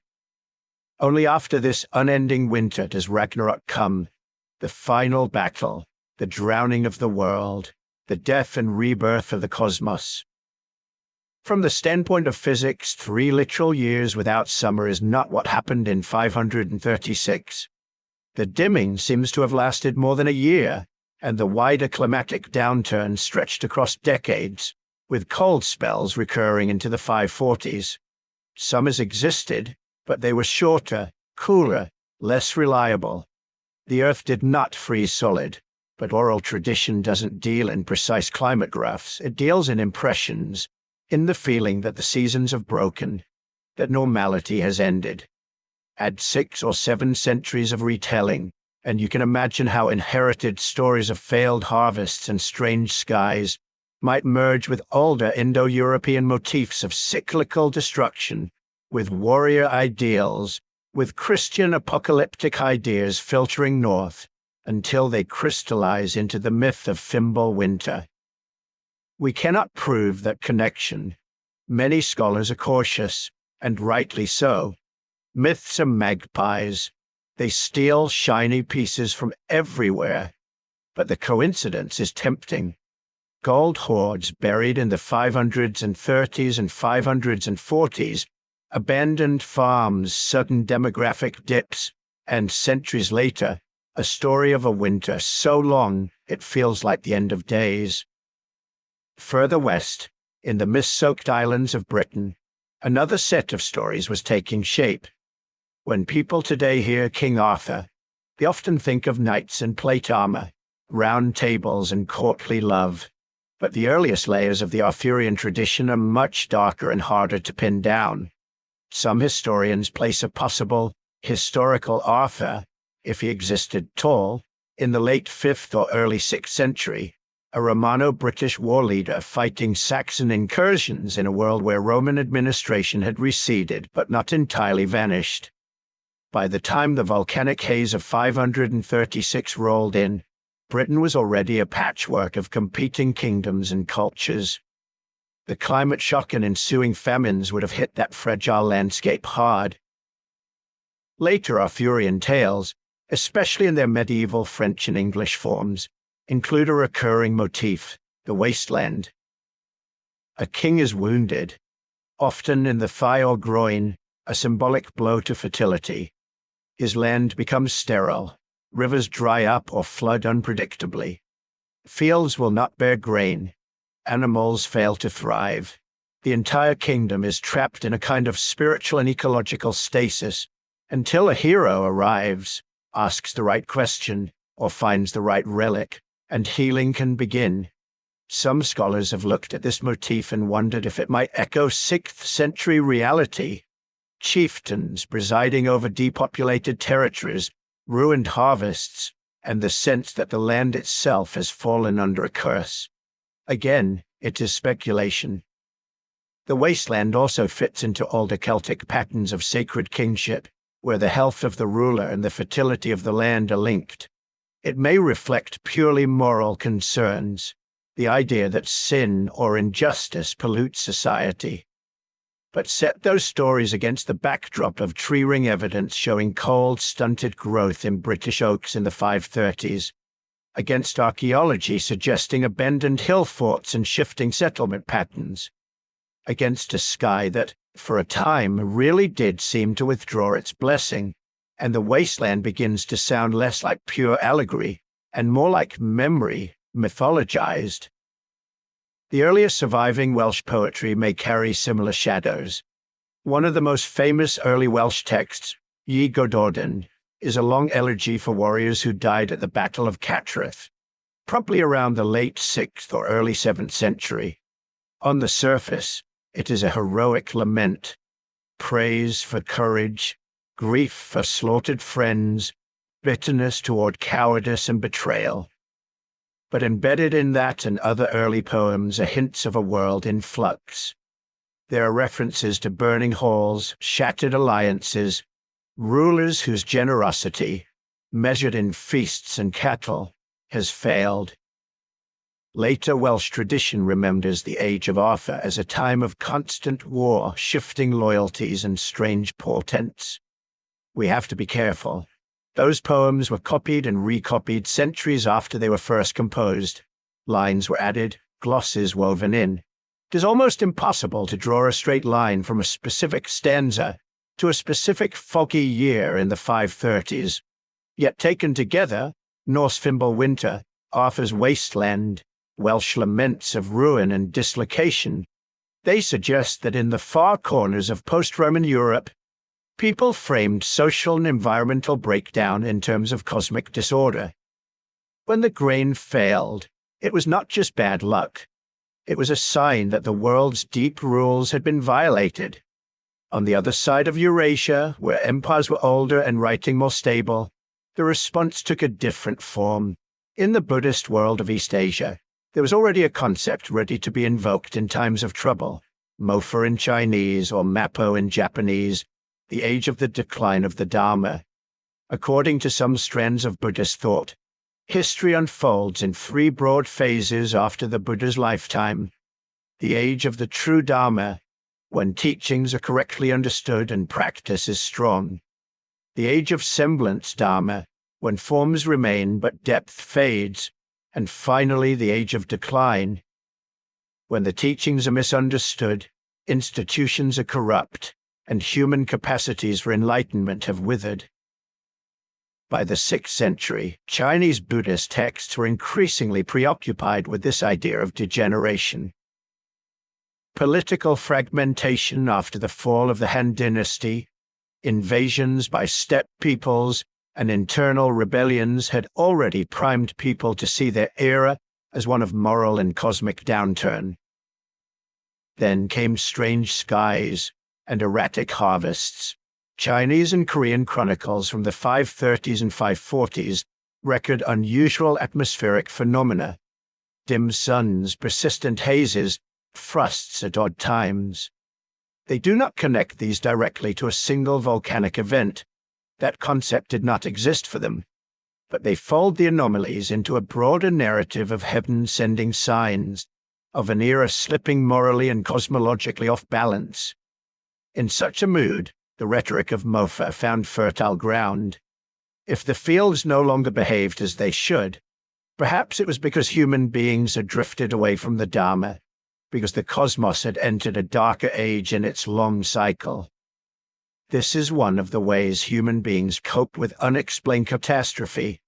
Only after this unending winter does Ragnarok come, the final battle, the drowning of the world, the death and rebirth of the cosmos. From the standpoint of physics, 3 literal years without summer is not what happened in 536. The dimming seems to have lasted more than a year, and the wider climatic downturn stretched across decades, with cold spells recurring into the 540s. Summers existed, but they were shorter, cooler, less reliable. The Earth did not freeze solid, but oral tradition doesn't deal in precise climate graphs. It deals in impressions, in the feeling that the seasons have broken, that normality has ended. Add 6 or 7 centuries of retelling, and you can imagine how inherited stories of failed harvests and strange skies might merge with older Indo-European motifs of cyclical destruction, with warrior ideals, with Christian apocalyptic ideas filtering north, until they crystallize into the myth of Fimbul Winter. We cannot prove that connection. Many scholars are cautious, and rightly so. Myths are magpies. They steal shiny pieces from everywhere. But the coincidence is tempting. Gold hoards buried in the 500s and 30s and 500s and 40s, abandoned farms, sudden demographic dips, and centuries later, a story of a winter so long it feels like the end of days. Further west, in the mist-soaked islands of Britain, another set of stories was taking shape. When people today hear King Arthur, they often think of knights in plate armor, round tables and courtly love. But the earliest layers of the Arthurian tradition are much darker and harder to pin down. Some historians place a possible historical Arthur, if he existed at all, in the late 5th or early 6th century, a Romano-British war leader fighting Saxon incursions in a world where Roman administration had receded but not entirely vanished. By the time the volcanic haze of 536 rolled in, Britain was already a patchwork of competing kingdoms and cultures. The climate shock and ensuing famines would have hit that fragile landscape hard. Later Arthurian tales, especially in their medieval French and English forms, include a recurring motif, The wasteland. A king is wounded, often in the thigh or groin, a symbolic blow to fertility. His land becomes sterile, rivers dry up or flood unpredictably. Fields will not bear grain, animals fail to thrive. The entire kingdom is trapped in a kind of spiritual and ecological stasis until a hero arrives, asks the right question, or finds the right relic, and healing can begin. Some scholars have looked at this motif and wondered if it might echo 6th century reality. Chieftains presiding over depopulated territories, ruined harvests, and the sense that the land itself has fallen under a curse. Again, it is speculation. The wasteland also fits into older Celtic patterns of sacred kingship, where the health of the ruler and the fertility of the land are linked. It may reflect purely moral concerns, the idea that sin or injustice pollutes society. But set those stories against the backdrop of tree ring evidence showing cold, stunted growth in British oaks in the 530s, against archaeology suggesting abandoned hill forts and shifting settlement patterns, against a sky that, for a time, really did seem to withdraw its blessing, and the wasteland begins to sound less like pure allegory and more like memory, mythologized. The earliest surviving Welsh poetry may carry similar shadows. One of the most famous early Welsh texts, Ye Gododin, is a long elegy for warriors who died at the Battle of Cattraeth, probably around the late 6th or early 7th century. On the surface, it is a heroic lament, praise for courage, grief for slaughtered friends, bitterness toward cowardice and betrayal. But embedded in that and other early poems are hints of a world in flux. There are references to burning halls, shattered alliances, rulers whose generosity, measured in feasts and cattle, has failed. Later Welsh tradition remembers the Age of Arthur as a time of constant war, shifting loyalties, and strange portents. We have to be careful. Those poems were copied and recopied centuries after they were first composed. Lines were added, glosses woven in. It is almost impossible to draw a straight line from a specific stanza to a specific foggy year in the 530s. Yet taken together, Norse Fimbulwinter, Arthur's Wasteland, Welsh laments of ruin and dislocation, they suggest that in the far corners of post-Roman Europe, people framed social and environmental breakdown in terms of cosmic disorder. When the grain failed, it was not just bad luck. It was a sign that the world's deep rules had been violated. On the other side of Eurasia, where empires were older and writing more stable, the response took a different form. In the Buddhist world of East Asia, there was already a concept ready to be invoked in times of trouble. Mofa in Chinese or Mappo in Japanese, the age of the decline of the Dharma. According to some strands of Buddhist thought, history unfolds in 3 broad phases after the Buddha's lifetime. The age of the true Dharma, when teachings are correctly understood and practice is strong. The age of semblance Dharma, when forms remain but depth fades. And finally, the age of decline, when the teachings are misunderstood, institutions are corrupt, and human capacities for enlightenment have withered. By the 6th century, Chinese Buddhist texts were increasingly preoccupied with this idea of degeneration. Political fragmentation after the fall of the Han Dynasty, invasions by steppe peoples, and internal rebellions had already primed people to see their era as one of moral and cosmic downturn. Then came strange skies and erratic harvests. Chinese and Korean chronicles from the 530s and 540s record unusual atmospheric phenomena, dim suns, persistent hazes, frosts at odd times. They do not connect these directly to a single volcanic event. That concept did not exist for them, but they fold the anomalies into a broader narrative of heaven sending signs, of an era slipping morally and cosmologically off balance. In such a mood, the rhetoric of Mofa found fertile ground. If the fields no longer behaved as they should, Perhaps it was because human beings had drifted away from the Dharma, because the cosmos had entered a darker age in its long cycle. This is one of the ways human beings cope with unexplained catastrophe,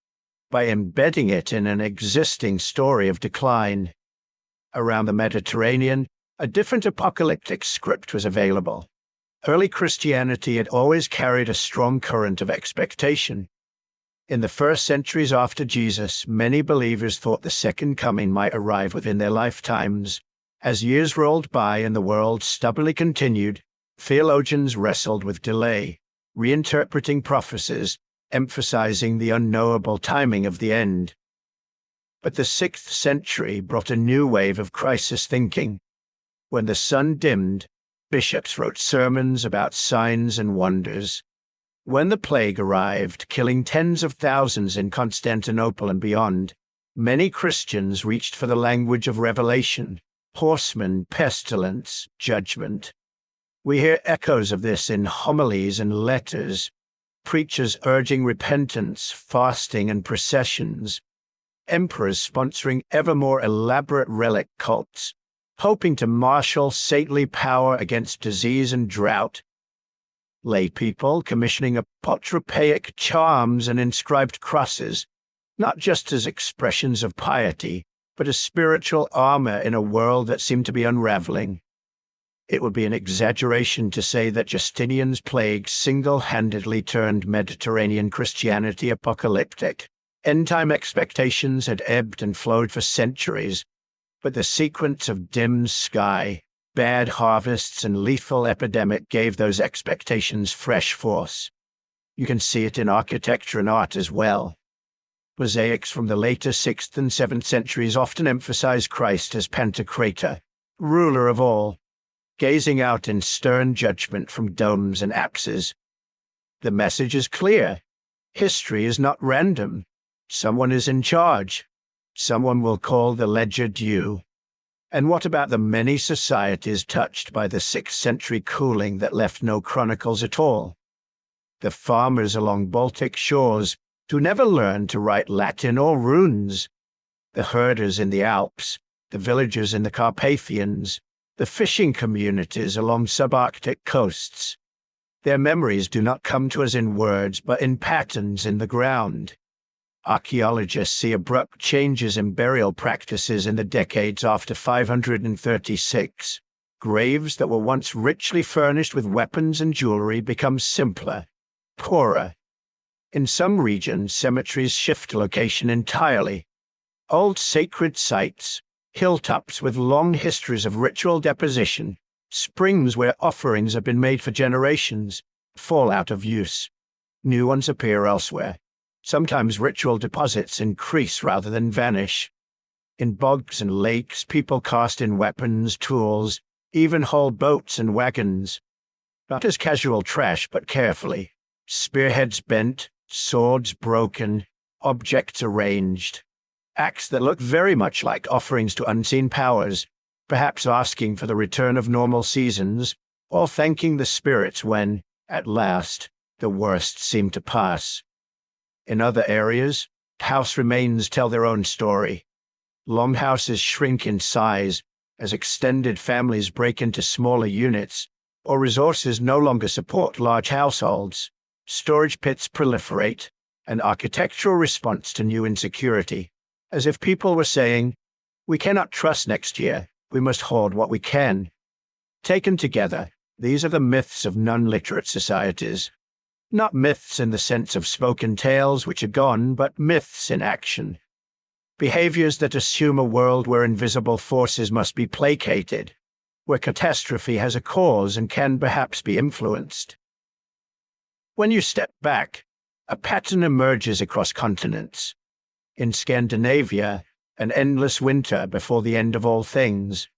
by embedding it in an existing story of decline. Around the Mediterranean, a different apocalyptic script was available. Early Christianity had always carried a strong current of expectation. In the first centuries after Jesus, many believers thought the second coming might arrive within their lifetimes. As years rolled by and the world stubbornly continued, theologians wrestled with delay, reinterpreting prophecies, emphasizing the unknowable timing of the end. But the 6th century brought a new wave of crisis thinking. When the sun dimmed, bishops wrote sermons about signs and wonders. When the plague arrived, killing tens of thousands in Constantinople and beyond, many Christians reached for the language of revelation: horsemen, pestilence, judgment. We hear echoes of this in homilies and letters, preachers urging repentance, fasting, and processions, emperors sponsoring ever more elaborate relic cults, hoping to marshal saintly power against disease and drought, lay people commissioning apotropaic charms and inscribed crosses, not just as expressions of piety, but as spiritual armor in a world that seemed to be unraveling. It would be an exaggeration to say that Justinian's plague single-handedly turned Mediterranean Christianity apocalyptic. End-time expectations had ebbed and flowed for centuries, but the sequence of dim sky, bad harvests, and lethal epidemic gave those expectations fresh force. You can see it in architecture and art as well. Mosaics from the later 6th and 7th centuries often emphasize Christ as Pantocrator, ruler of all, gazing out in stern judgment from domes and apses. The message is clear. History is not random. Someone is in charge. Someone will call the ledger due. And what about the many societies touched by the 6th century cooling that left no chronicles at all? The farmers along Baltic shores who never learned to write Latin or runes. The herders in the Alps, the villagers in the Carpathians, the fishing communities along subarctic coasts. Their memories do not come to us in words, but in patterns in the ground. Archaeologists see abrupt changes in burial practices in the decades after 536. Graves that were once richly furnished with weapons and jewelry become simpler, poorer. In some regions, cemeteries shift location entirely. Old sacred sites, hilltops with long histories of ritual deposition, springs where offerings have been made for generations, fall out of use. New ones appear elsewhere. Sometimes ritual deposits increase rather than vanish. In bogs and lakes, people cast in weapons, tools, even whole boats and wagons. Not as casual trash, but carefully. Spearheads bent, swords broken, objects arranged. Acts that look very much like offerings to unseen powers, perhaps asking for the return of normal seasons, or thanking the spirits when, at last, the worst seemed to pass. In other areas, house remains tell their own story. Longhouses shrink in size as extended families break into smaller units, or resources no longer support large households. Storage pits proliferate, an architectural response to new insecurity, as if people were saying, "We cannot trust next year, we must hoard what we can." Taken together, these are the myths of non-literate societies. Not myths in the sense of spoken tales which are gone, but myths in action. Behaviors that assume a world where invisible forces must be placated, where catastrophe has a cause and can perhaps be influenced. When you step back, a pattern emerges across continents. In Scandinavia, an endless winter before the end of all things.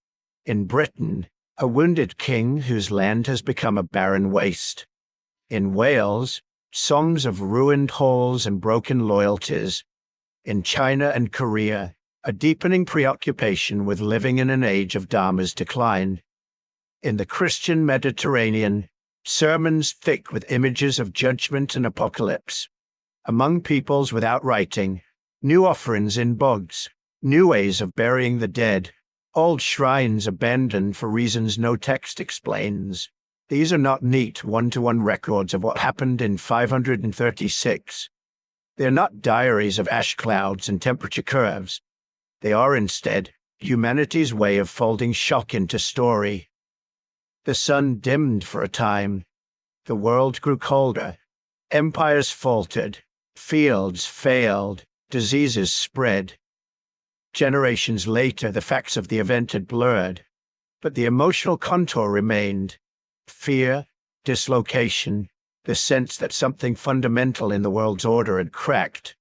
In Britain, a wounded king whose land has become a barren waste. In Wales, songs of ruined halls and broken loyalties. In China and Korea, a deepening preoccupation with living in an age of Dharma's decline. In the Christian Mediterranean, sermons thick with images of judgment and apocalypse. Among peoples without writing, New offerings in bogs, new ways of burying the dead, old shrines abandoned for reasons no text explains. These are not neat one-to-one records of what happened in 536. They're not diaries of ash clouds and temperature curves. They are instead humanity's way of folding shock into story. The sun dimmed for a time. The world grew colder. Empires faltered. Fields failed. Diseases spread. Generations later, the facts of the event had blurred, but the emotional contour remained. Fear, dislocation, the sense that something fundamental in the world's order had cracked.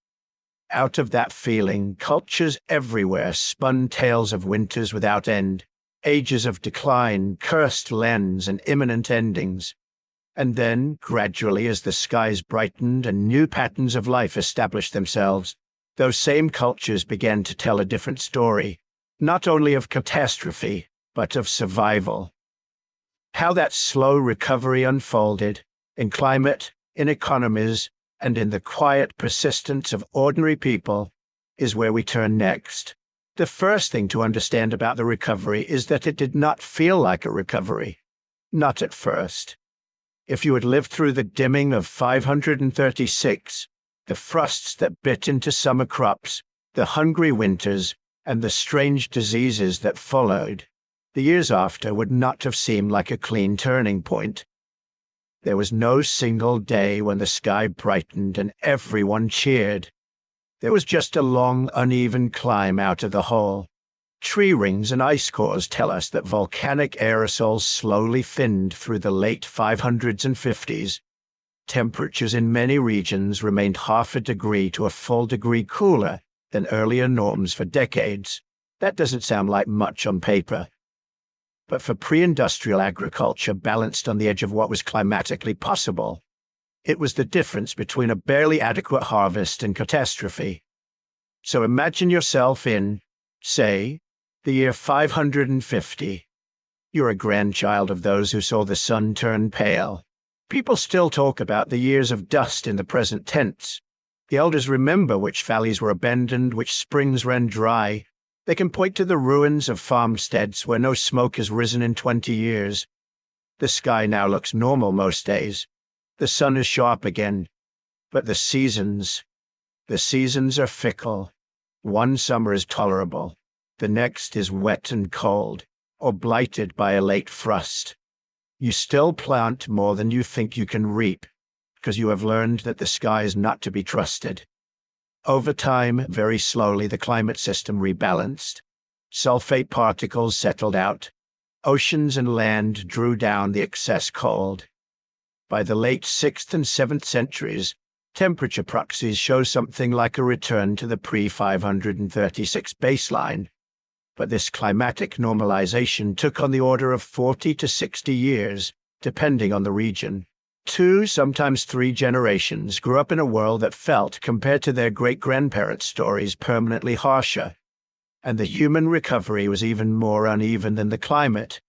Out of that feeling, cultures everywhere spun tales of winters without end, ages of decline, cursed lands, and imminent endings. And then, gradually, as the skies brightened and new patterns of life established themselves, those same cultures began to tell a different story, not only of catastrophe, but of survival. How that slow recovery unfolded, in climate, in economies, and in the quiet persistence of ordinary people, is where we turn next. The first thing to understand about the recovery is that it did not feel like a recovery. Not at first. If you had lived through the dimming of 536, the frosts that bit into summer crops, the hungry winters, and the strange diseases that followed, the years after would not have seemed like a clean turning point. There was no single day when the sky brightened and everyone cheered. There was just a long, uneven climb out of the hole. Tree rings and ice cores tell us that volcanic aerosols slowly thinned through the late 500s and 50s. Temperatures in many regions remained half a degree to a full degree cooler than earlier norms for decades. That doesn't sound like much on paper. But for pre-industrial agriculture balanced on the edge of what was climatically possible, it was the difference between a barely adequate harvest and catastrophe. So imagine yourself in, say, the year 550. You're a grandchild of those who saw the sun turn pale. People still talk about the years of dust in the present tense. The elders remember which valleys were abandoned, which springs ran dry. They can point to the ruins of farmsteads where no smoke has risen in 20 years. The sky now looks normal most days. The sun is sharp again. But the seasons are fickle. One summer is tolerable. The next is wet and cold, or blighted by a late frost. You still plant more than you think you can reap, because you have learned that the sky is not to be trusted. Over time, very slowly, the climate system rebalanced. Sulfate particles settled out. Oceans and land drew down the excess cold. By the late 6th and 7th centuries, temperature proxies show something like a return to the pre-536 baseline. But this climatic normalization took on the order of 40 to 60 years, depending on the region. 2, sometimes 3 generations grew up in a world that felt, compared to their great-grandparents' stories, permanently harsher. And the human recovery was even more uneven than the climate.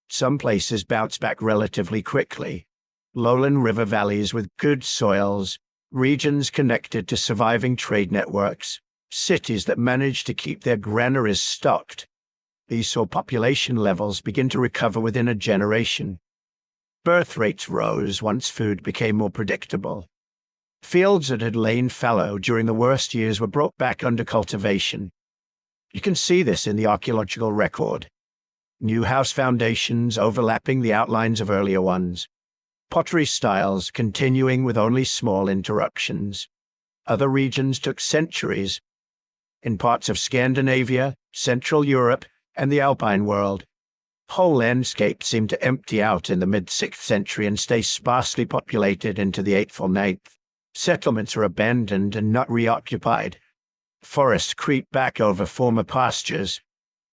Some places bounced back relatively quickly. Lowland river valleys with good soils, regions connected to surviving trade networks, cities that managed to keep their granaries stocked. These saw population levels begin to recover within a generation. Birth rates rose once food became more predictable. Fields that had lain fallow during the worst years were brought back under cultivation. You can see this in the archaeological record. New house foundations overlapping the outlines of earlier ones. Pottery styles continuing with only small interruptions. Other regions took centuries. In parts of Scandinavia, Central Europe, and the Alpine world, whole landscapes seemed to empty out in the mid-6th century and stay sparsely populated into the 8th or 9th. Settlements are abandoned and not reoccupied. Forests creep back over former pastures.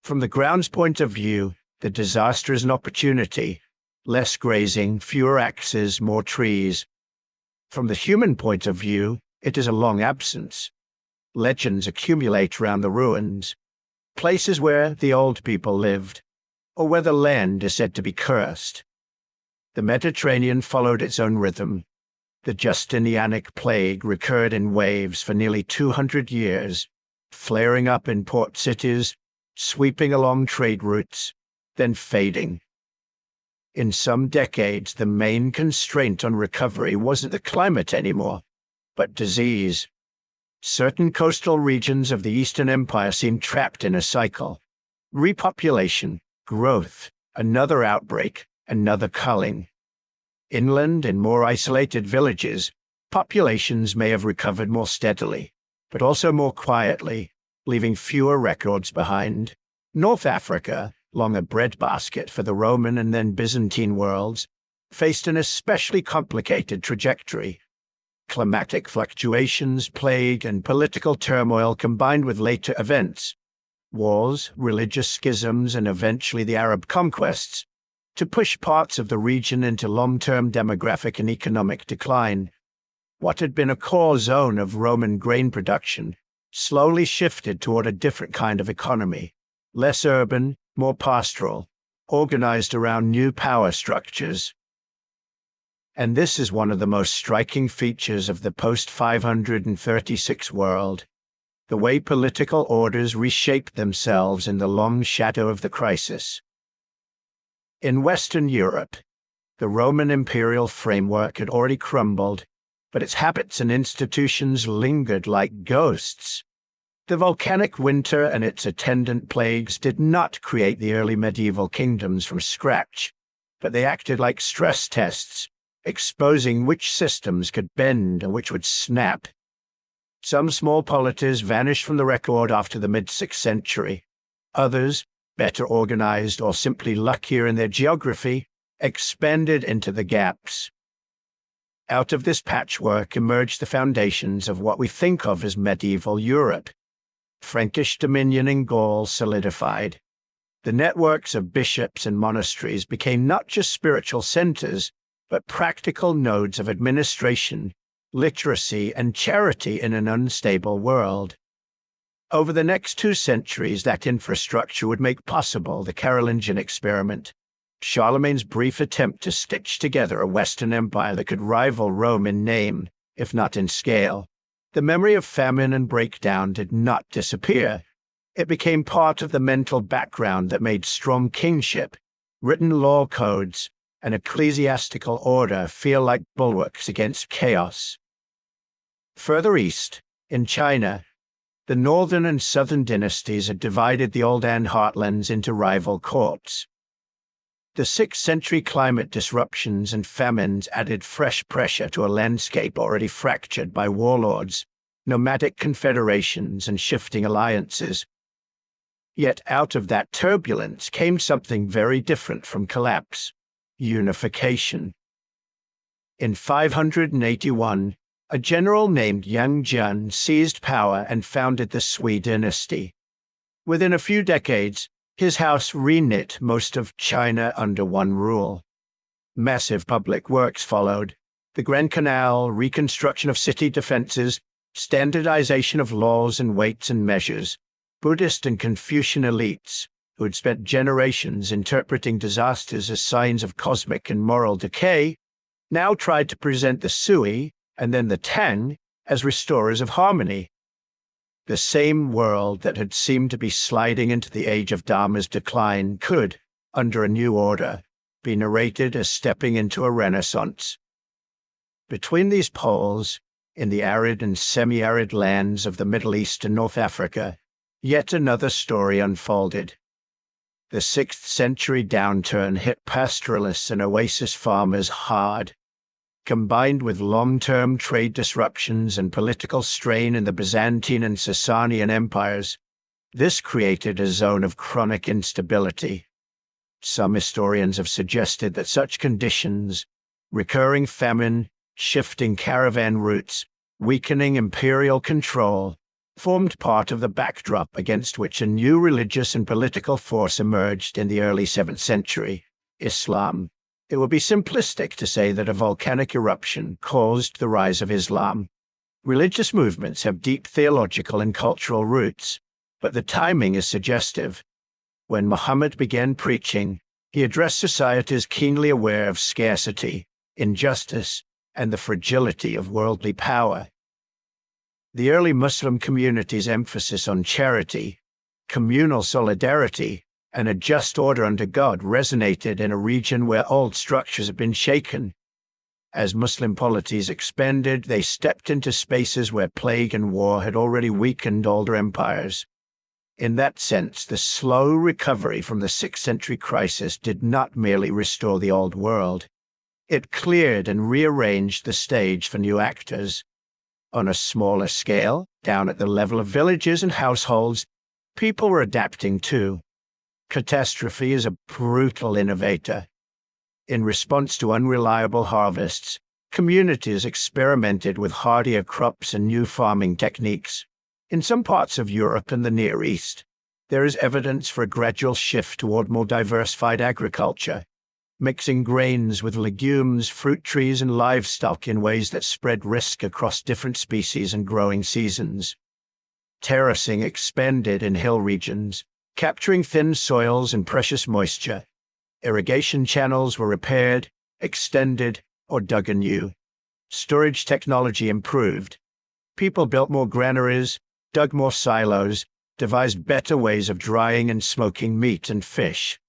From the ground's point of view, the disaster is an opportunity. Less grazing, fewer axes, more trees. From the human point of view, it is a long absence. Legends accumulate around the ruins, places where the old people lived, or where the land is said to be cursed. The Mediterranean followed its own rhythm. The Justinianic plague recurred in waves for nearly 200 years, flaring up in port cities, sweeping along trade routes, then fading. In some decades, the main constraint on recovery wasn't the climate anymore, but disease. Certain coastal regions of the Eastern Empire seemed trapped in a cycle. Repopulation, growth, another outbreak, another culling. Inland, in more isolated villages, populations may have recovered more steadily, but also more quietly, leaving fewer records behind. North Africa, long a breadbasket for the Roman and then Byzantine worlds, faced an especially complicated trajectory. Climatic fluctuations, plague, and political turmoil combined with later events, wars, religious schisms, and eventually the Arab conquests, to push parts of the region into long-term demographic and economic decline. What had been a core zone of Roman grain production slowly shifted toward a different kind of economy, less urban, more pastoral, organized around new power structures. And this is one of the most striking features of the post-536 world, the way political orders reshaped themselves in the long shadow of the crisis. In Western Europe, the Roman imperial framework had already crumbled, but its habits and institutions lingered like ghosts. The volcanic winter and its attendant plagues did not create the early medieval kingdoms from scratch, but they acted like stress tests, exposing which systems could bend and which would snap. Some small polities vanished from the record after the mid-6th century. Others, better organized or simply luckier in their geography, expanded into the gaps. Out of this patchwork emerged the foundations of what we think of as medieval Europe. Frankish dominion in Gaul solidified. The networks of bishops and monasteries became not just spiritual centers, but practical nodes of administration, literacy, and charity in an unstable world. Over the next 2 centuries, that infrastructure would make possible the Carolingian experiment, Charlemagne's brief attempt to stitch together a Western empire that could rival Rome in name, if not in scale. The memory of famine and breakdown did not disappear. It became part of the mental background that made strong kingship, written law codes, and ecclesiastical order feel like bulwarks against chaos. Further east, in China, the northern and southern dynasties had divided the old Han heartlands into rival courts. The 6th century climate disruptions and famines added fresh pressure to a landscape already fractured by warlords, nomadic confederations, and shifting alliances. Yet out of that turbulence came something very different from collapse: unification. In 581, a general named Yang Jun seized power and founded the Sui dynasty. Within a few decades, his house reknit most of China under one rule. Massive public works followed: the Grand Canal, reconstruction of city defenses, standardization of laws and weights and measures. Buddhist and Confucian elites, who had spent generations interpreting disasters as signs of cosmic and moral decay, now tried to present the Sui and then the Tang as restorers of harmony. The same world that had seemed to be sliding into the age of Dharma's decline could, under a new order, be narrated as stepping into a renaissance. Between these poles, in the arid and semi-arid lands of the Middle East and North Africa, yet another story unfolded. The 6th century downturn hit pastoralists and oasis farmers hard. Combined with long-term trade disruptions and political strain in the Byzantine and Sasanian empires, this created a zone of chronic instability. Some historians have suggested that such conditions, recurring famine, shifting caravan routes, weakening imperial control, formed part of the backdrop against which a new religious and political force emerged in the early 7th century: Islam. It would be simplistic to say that a volcanic eruption caused the rise of Islam. Religious movements have deep theological and cultural roots, but the timing is suggestive. When Muhammad began preaching, he addressed societies keenly aware of scarcity, injustice, and the fragility of worldly power. The early Muslim community's emphasis on charity, communal solidarity, and a just order under God resonated in a region where old structures had been shaken. As Muslim polities expanded, they stepped into spaces where plague and war had already weakened older empires. In that sense, the slow recovery from the 6th century crisis did not merely restore the old world. It cleared and rearranged the stage for new actors. On a smaller scale, down at the level of villages and households, people were adapting too. Catastrophe is a brutal innovator. In response to unreliable harvests, communities experimented with hardier crops and new farming techniques. In some parts of Europe and the Near East, there is evidence for a gradual shift toward more diversified agriculture, mixing grains with legumes, fruit trees, and livestock in ways that spread risk across different species and growing seasons. Terracing expanded in hill regions, capturing thin soils and precious moisture. Irrigation channels were repaired, extended, or dug anew. Storage technology improved. People built more granaries, dug more silos, devised better ways of drying and smoking meat and fish.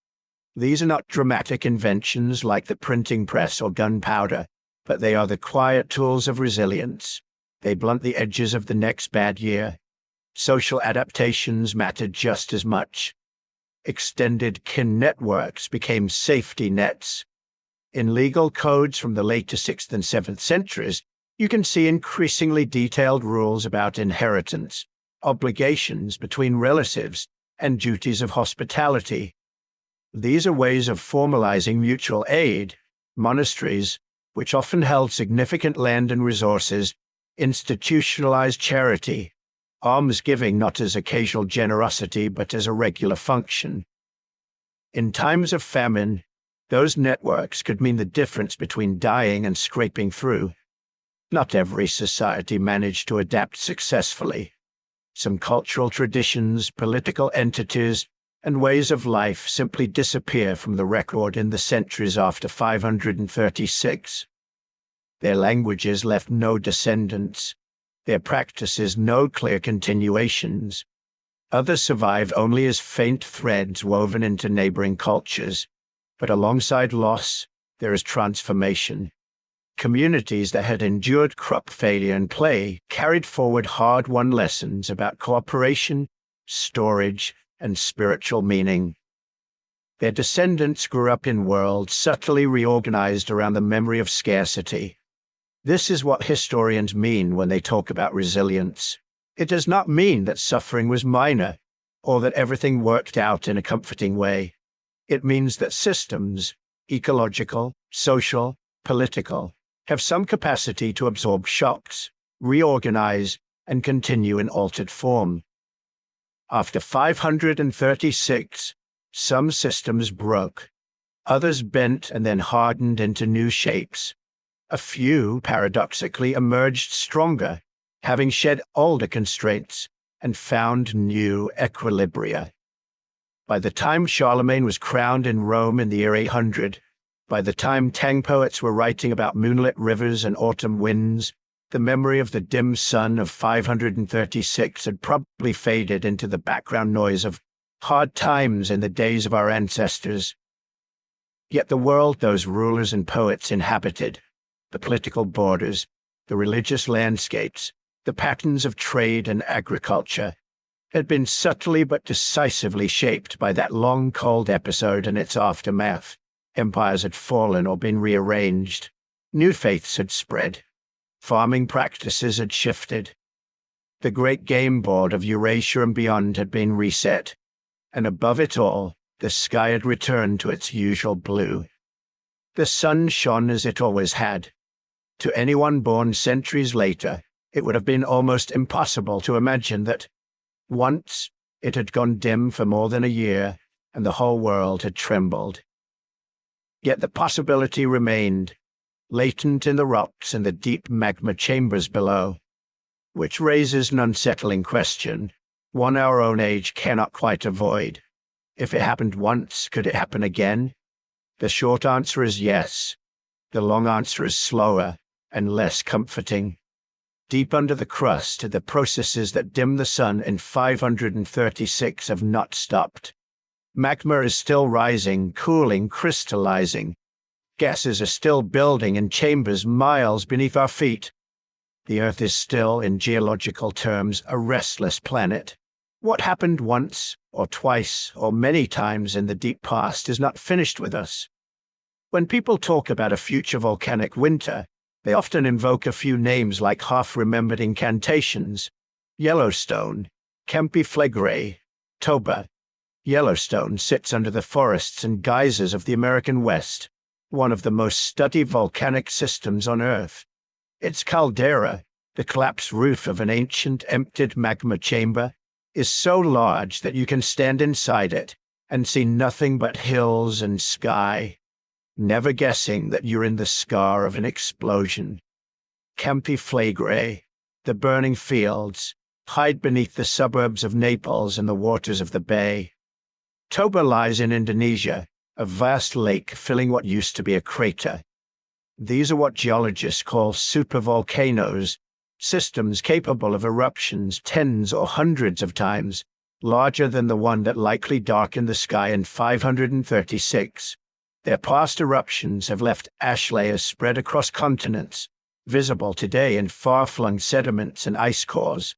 These are not dramatic inventions like the printing press or gunpowder, but they are the quiet tools of resilience. They blunt the edges of the next bad year. Social adaptations mattered just as much. Extended kin networks became safety nets. In legal codes from the later 6th and 7th centuries, you can see increasingly detailed rules about inheritance, obligations between relatives, and duties of hospitality. These are ways of formalizing mutual aid. Monasteries, which often held significant land and resources, institutionalized charity, almsgiving not as occasional generosity but as a regular function. In times of famine, those networks could mean the difference between dying and scraping through. Not every society managed to adapt successfully. Some cultural traditions, political entities, and ways of life simply disappear from the record in the centuries after 536. Their languages left no descendants, their practices no clear continuations. Others survived only as faint threads woven into neighboring cultures. But alongside loss, there is transformation. Communities that had endured crop failure and plague carried forward hard-won lessons about cooperation, storage, and spiritual meaning. Their descendants grew up in worlds subtly reorganized around the memory of scarcity. This is what historians mean when they talk about resilience. It does not mean that suffering was minor, or that everything worked out in a comforting way. It means that systems, ecological, social, political, have some capacity to absorb shocks, reorganize, and continue in altered form. After 536, some systems broke. Others bent and then hardened into new shapes. A few, paradoxically, emerged stronger, having shed older constraints and found new equilibria. By the time Charlemagne was crowned in Rome in the year 800, by the time Tang poets were writing about moonlit rivers and autumn winds, the memory of the dim sun of 536 had probably faded into the background noise of hard times in the days of our ancestors. Yet the world those rulers and poets inhabited, the political borders, the religious landscapes, the patterns of trade and agriculture, had been subtly but decisively shaped by that long cold episode and its aftermath. Empires had fallen or been rearranged. New faiths had spread. Farming practices had shifted. The great game board of Eurasia and beyond had been reset, and above it all, the sky had returned to its usual blue. The sun shone as it always had. To anyone born centuries later, it would have been almost impossible to imagine that, once, it had gone dim for more than a year, and the whole world had trembled. Yet the possibility remained, latent in the rocks and the deep magma chambers below, which raises an unsettling question, one our own age cannot quite avoid. If it happened once, could it happen again? The short answer is yes. The long answer is slower, and less comforting. Deep under the crust, the processes that dim the sun in 536 have not stopped. Magma is still rising, cooling, crystallizing. Gases are still building in chambers miles beneath our feet. The Earth is still, in geological terms, a restless planet. What happened once, or twice, or many times in the deep past is not finished with us. When people talk about a future volcanic winter, they often invoke a few names like half-remembered incantations: Yellowstone, Campiflegrei, Toba. Yellowstone sits under the forests and geysers of the American West, one of the most studied volcanic systems on Earth. Its caldera, the collapsed roof of an ancient emptied magma chamber, is so large that you can stand inside it and see nothing but hills and sky, never guessing that you're in the scar of an explosion. Campiflegrei, the burning fields, hide beneath the suburbs of Naples and the waters of the bay. Toba lies in Indonesia, a vast lake filling what used to be a crater. These are what geologists call supervolcanoes, systems capable of eruptions tens or hundreds of times larger than the one that likely darkened the sky in 536. Their past eruptions have left ash layers spread across continents, visible today in far-flung sediments and ice cores.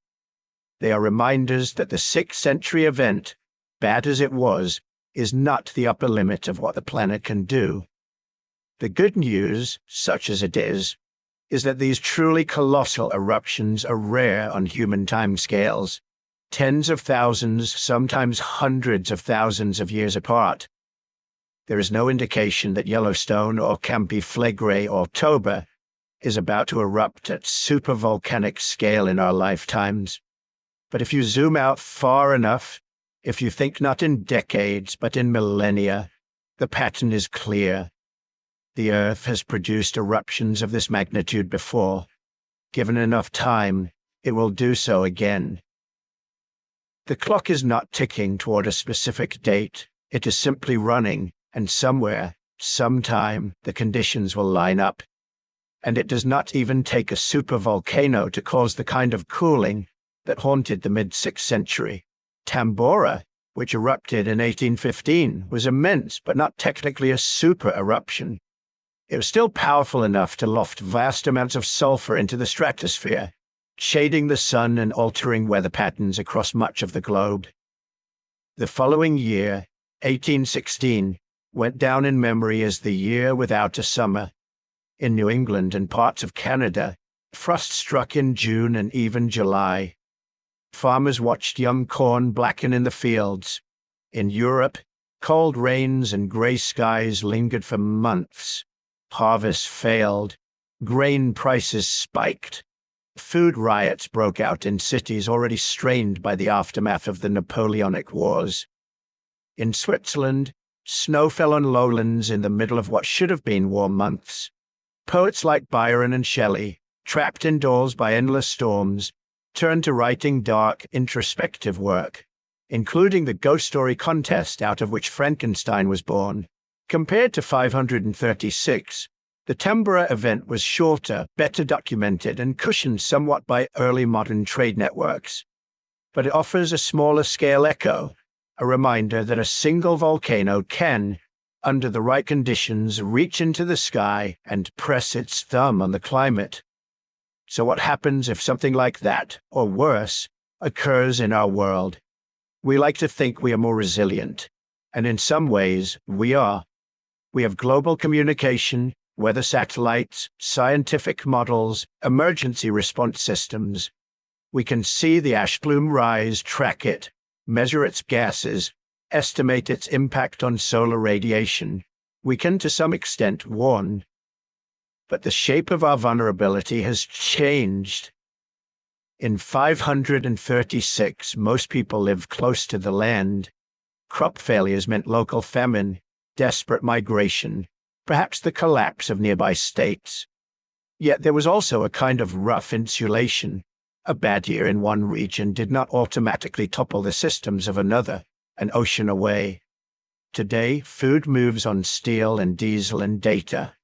They are reminders that the 6th century event, bad as it was, is not the upper limit of what the planet can do. The good news, such as it is that these truly colossal eruptions are rare on human timescales, tens of thousands, sometimes hundreds of thousands of years apart. There is no indication that Yellowstone or Campiflegrei or Toba is about to erupt at supervolcanic scale in our lifetimes. But if you zoom out far enough, if you think not in decades but in millennia, the pattern is clear. The Earth has produced eruptions of this magnitude before. Given enough time, it will do so again. The clock is not ticking toward a specific date. It is simply running, and somewhere, sometime, the conditions will line up. And it does not even take a supervolcano to cause the kind of cooling that haunted the mid-6th century. Tambora, which erupted in 1815, was immense but not technically a super eruption. It was still powerful enough to loft vast amounts of sulfur into the stratosphere, shading the sun and altering weather patterns across much of the globe. The following year, 1816, went down in memory as the year without a summer. In New England and parts of Canada, frost struck in June and even July. Farmers watched young corn blacken in the fields. In Europe, cold rains and gray skies lingered for months. Harvests failed. Grain prices spiked. Food riots broke out in cities already strained by the aftermath of the Napoleonic Wars. In Switzerland, snow fell on lowlands in the middle of what should have been warm months. Poets like Byron and Shelley, trapped indoors by endless storms, turned to writing dark, introspective work, including the ghost story contest out of which Frankenstein was born. Compared to 536, the Tambora event was shorter, better documented, and cushioned somewhat by early modern trade networks. But it offers a smaller-scale echo, a reminder that a single volcano can, under the right conditions, reach into the sky and press its thumb on the climate. So what happens if something like that, or worse, occurs in our world? We like to think we are more resilient, and in some ways, we are. We have global communication, weather satellites, scientific models, emergency response systems. We can see the ash plume rise, track it, measure its gases, estimate its impact on solar radiation. We can, to some extent, warn. But the shape of our vulnerability has changed. In 536, most people lived close to the land. Crop failures meant local famine, desperate migration, perhaps the collapse of nearby states. Yet there was also a kind of rough insulation. A bad year in one region did not automatically topple the systems of another, an ocean away. Today, food moves on steel and diesel and data.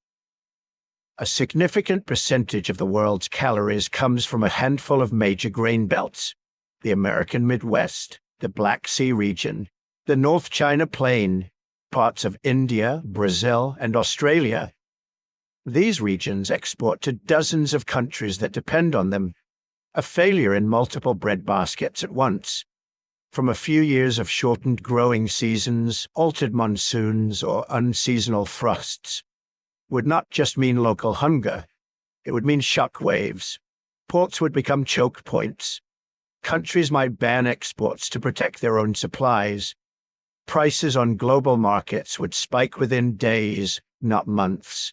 A significant percentage of the world's calories comes from a handful of major grain belts: the American Midwest, the Black Sea region, the North China Plain, parts of India, Brazil, and Australia. These regions export to dozens of countries that depend on them, a failure in multiple bread baskets at once. From a few years of shortened growing seasons, altered monsoons, or unseasonal frosts, would not just mean local hunger, it would mean shock waves. Ports would become choke points. Countries might ban exports to protect their own supplies. Prices on global markets would spike within days, not months.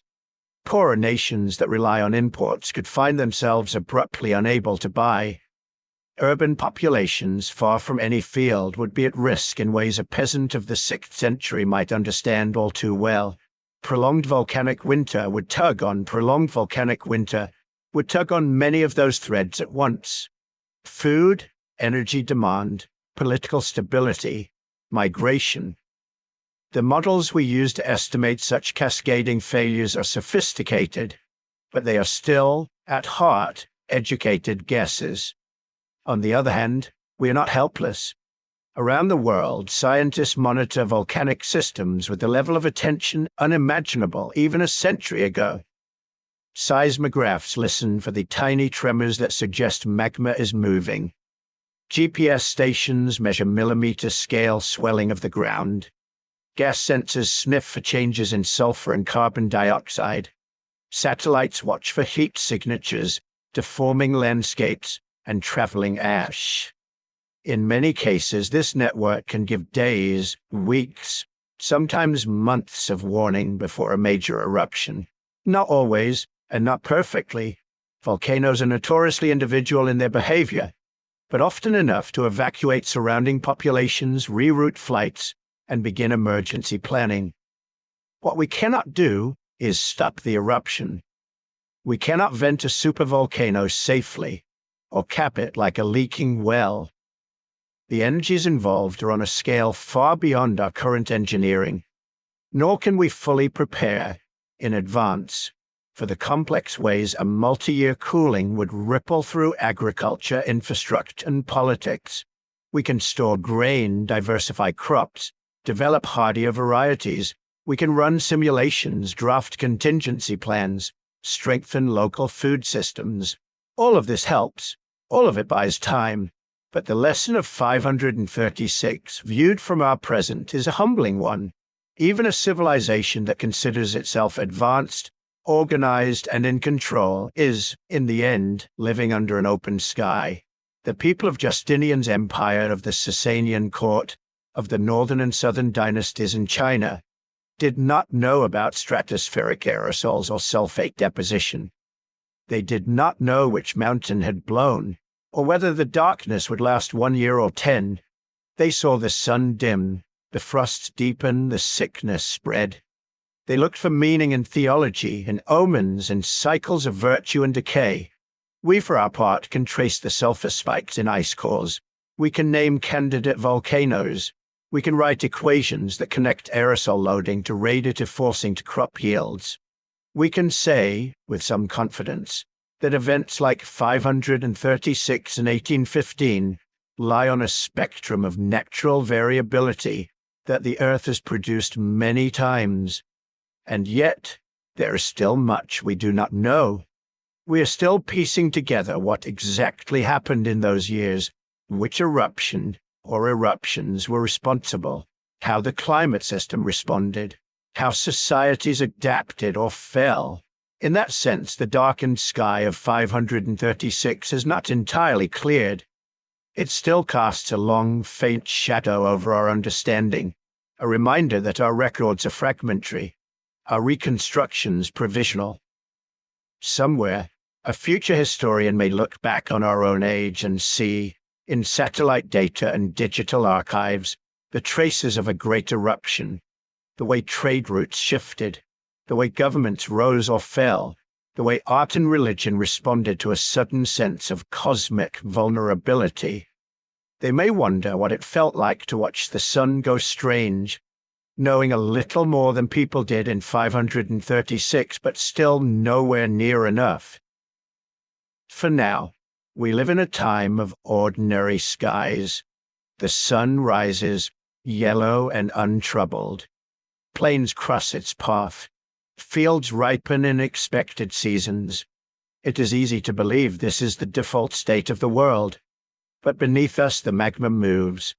Poorer nations that rely on imports could find themselves abruptly unable to buy. Urban populations far from any field would be at risk in ways a peasant of the 6th century might understand all too well. Prolonged volcanic winter would tug on many of those threads at once: food, energy demand, political stability, migration. The models we use to estimate such cascading failures are sophisticated, but they are still, at heart, educated guesses. On the other hand, we are not helpless. Around the world, scientists monitor volcanic systems with a level of attention unimaginable even a century ago. Seismographs listen for the tiny tremors that suggest magma is moving. GPS stations measure millimeter-scale swelling of the ground. Gas sensors sniff for changes in sulfur and carbon dioxide. Satellites watch for heat signatures, deforming landscapes, and traveling ash. In many cases, this network can give days, weeks, sometimes months of warning before a major eruption. Not always, and not perfectly. Volcanoes are notoriously individual in their behavior, but often enough to evacuate surrounding populations, reroute flights, and begin emergency planning. What we cannot do is stop the eruption. We cannot vent a supervolcano safely, or cap it like a leaking well. The energies involved are on a scale far beyond our current engineering, nor can we fully prepare, in advance, for the complex ways a multi-year cooling would ripple through agriculture, infrastructure, and politics. We can store grain, diversify crops, develop hardier varieties. We can run simulations, draft contingency plans, strengthen local food systems. All of this helps. All of it buys time. But the lesson of 536, viewed from our present, is a humbling one. Even a civilization that considers itself advanced, organized, and in control is, in the end, living under an open sky. The people of Justinian's empire, of the Sasanian court, of the northern and southern dynasties in China, did not know about stratospheric aerosols or sulfate deposition. They did not know which mountain had blown, or whether the darkness would last 1 year or 10. They saw the sun dim, the frosts deepen, the sickness spread. They looked for meaning in theology, in omens, in cycles of virtue and decay. We, for our part, can trace the sulfur spikes in ice cores. We can name candidate volcanoes. We can write equations that connect aerosol loading to radiative forcing to crop yields. We can say, with some confidence, that events like 536 and 1815 lie on a spectrum of natural variability that the Earth has produced many times. And yet, there is still much we do not know. We are still piecing together what exactly happened in those years, which eruption or eruptions were responsible, how the climate system responded, how societies adapted or fell. In that sense, the darkened sky of 536 has not entirely cleared. It still casts a long, faint shadow over our understanding, a reminder that our records are fragmentary, our reconstructions provisional. Somewhere, a future historian may look back on our own age and see, in satellite data and digital archives, the traces of a great eruption, the way trade routes shifted, the way governments rose or fell, the way art and religion responded to a sudden sense of cosmic vulnerability. They may wonder what it felt like to watch the sun go strange, knowing a little more than people did in 536, but still nowhere near enough. For now, we live in a time of ordinary skies. The sun rises, yellow and untroubled. Plains cross its path. Fields ripen in expected seasons. It is easy to believe this is the default state of the world. But beneath us the magma moves.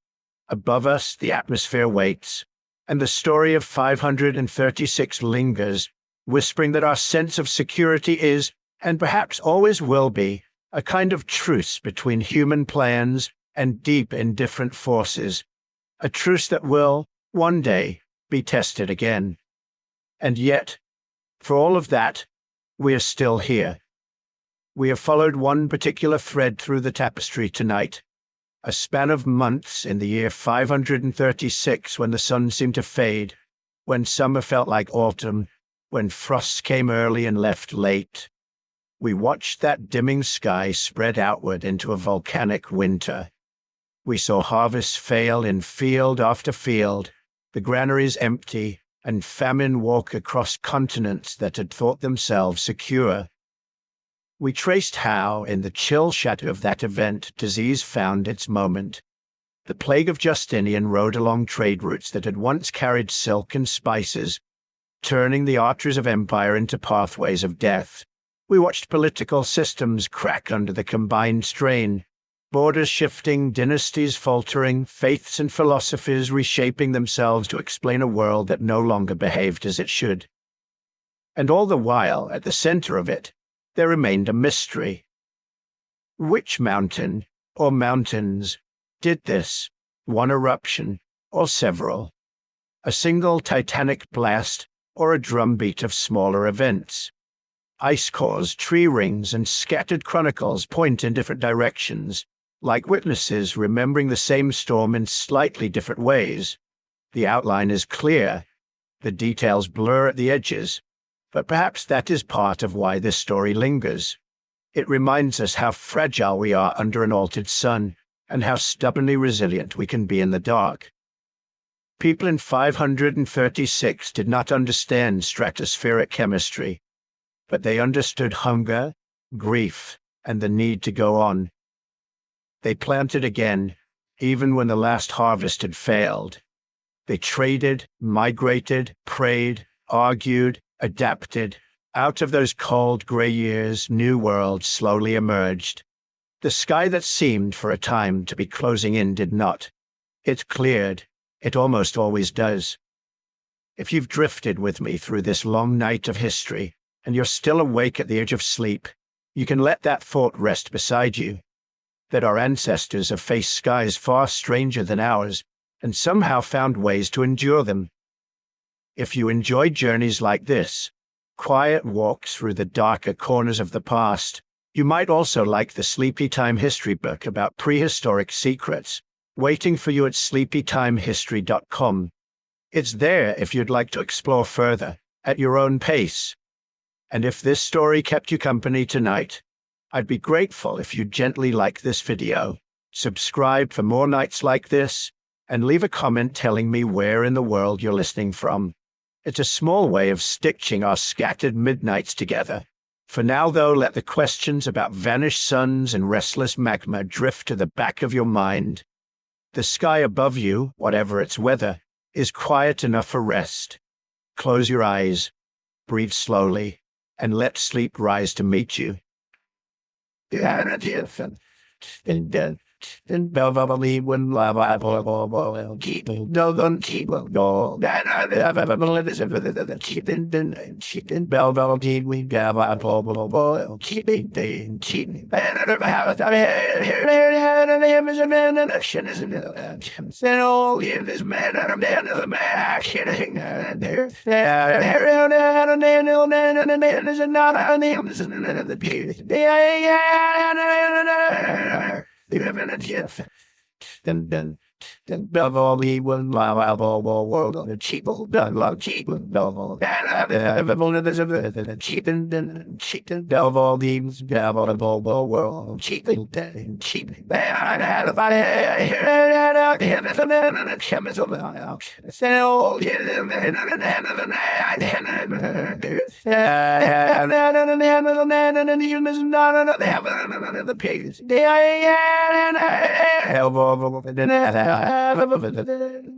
Above us the atmosphere waits. And the story of 536 lingers, whispering that our sense of security is, and perhaps always will be, a kind of truce between human plans and deep indifferent forces, a truce that will, one day, be tested again. And yet, for all of that, we are still here. We have followed one particular thread through the tapestry tonight, a span of months in the year 536 when the sun seemed to fade, when summer felt like autumn, when frosts came early and left late. We watched that dimming sky spread outward into a volcanic winter. We saw harvests fail in field after field, the granaries empty, and famine walk across continents that had thought themselves secure. We traced how, in the chill shadow of that event, disease found its moment. The plague of Justinian rode along trade routes that had once carried silk and spices, turning the arteries of empire into pathways of death. We watched political systems crack under the combined strain, borders shifting, dynasties faltering, faiths and philosophies reshaping themselves to explain a world that no longer behaved as it should. And all the while, at the center of it, there remained a mystery. Which mountain, or mountains, did this? One eruption, or several? A single titanic blast, or a drumbeat of smaller events? Ice cores, tree rings, and scattered chronicles point in different directions, like witnesses remembering the same storm in slightly different ways. The outline is clear, the details blur at the edges, but perhaps that is part of why this story lingers. It reminds us how fragile we are under an altered sun, and how stubbornly resilient we can be in the dark. People in 536 did not understand stratospheric chemistry, but they understood hunger, grief, and the need to go on. They planted again, even when the last harvest had failed. They traded, migrated, prayed, argued, adapted. Out of those cold gray years, new worlds slowly emerged. The sky that seemed for a time to be closing in did not. It cleared. It almost always does. If you've drifted with me through this long night of history, and you're still awake at the edge of sleep, you can let that thought rest beside you, that our ancestors have faced skies far stranger than ours, and somehow found ways to endure them. If you enjoy journeys like this, quiet walks through the darker corners of the past, you might also like the Sleepy Time history book about prehistoric secrets, waiting for you at sleepytimehistory.com. It's there if you'd like to explore further, at your own pace. And if this story kept you company tonight, I'd be grateful if you'd gently like this video, subscribe for more nights like this, and leave a comment telling me where in the world you're listening from. It's a small way of stitching our scattered midnights together. For now, though, let the questions about vanished suns and restless magma drift to the back of your mind. The sky above you, whatever its weather, is quiet enough for rest. Close your eyes, breathe slowly, and let sleep rise to meet you. And Belvally when lava keep no don't keep no keep in Belvally we gather keeping keeping all in this man and a man of the man kidding there is not a name the then All the world on the cheap old cheap cheap and cheap and all these world cheap and cheap. The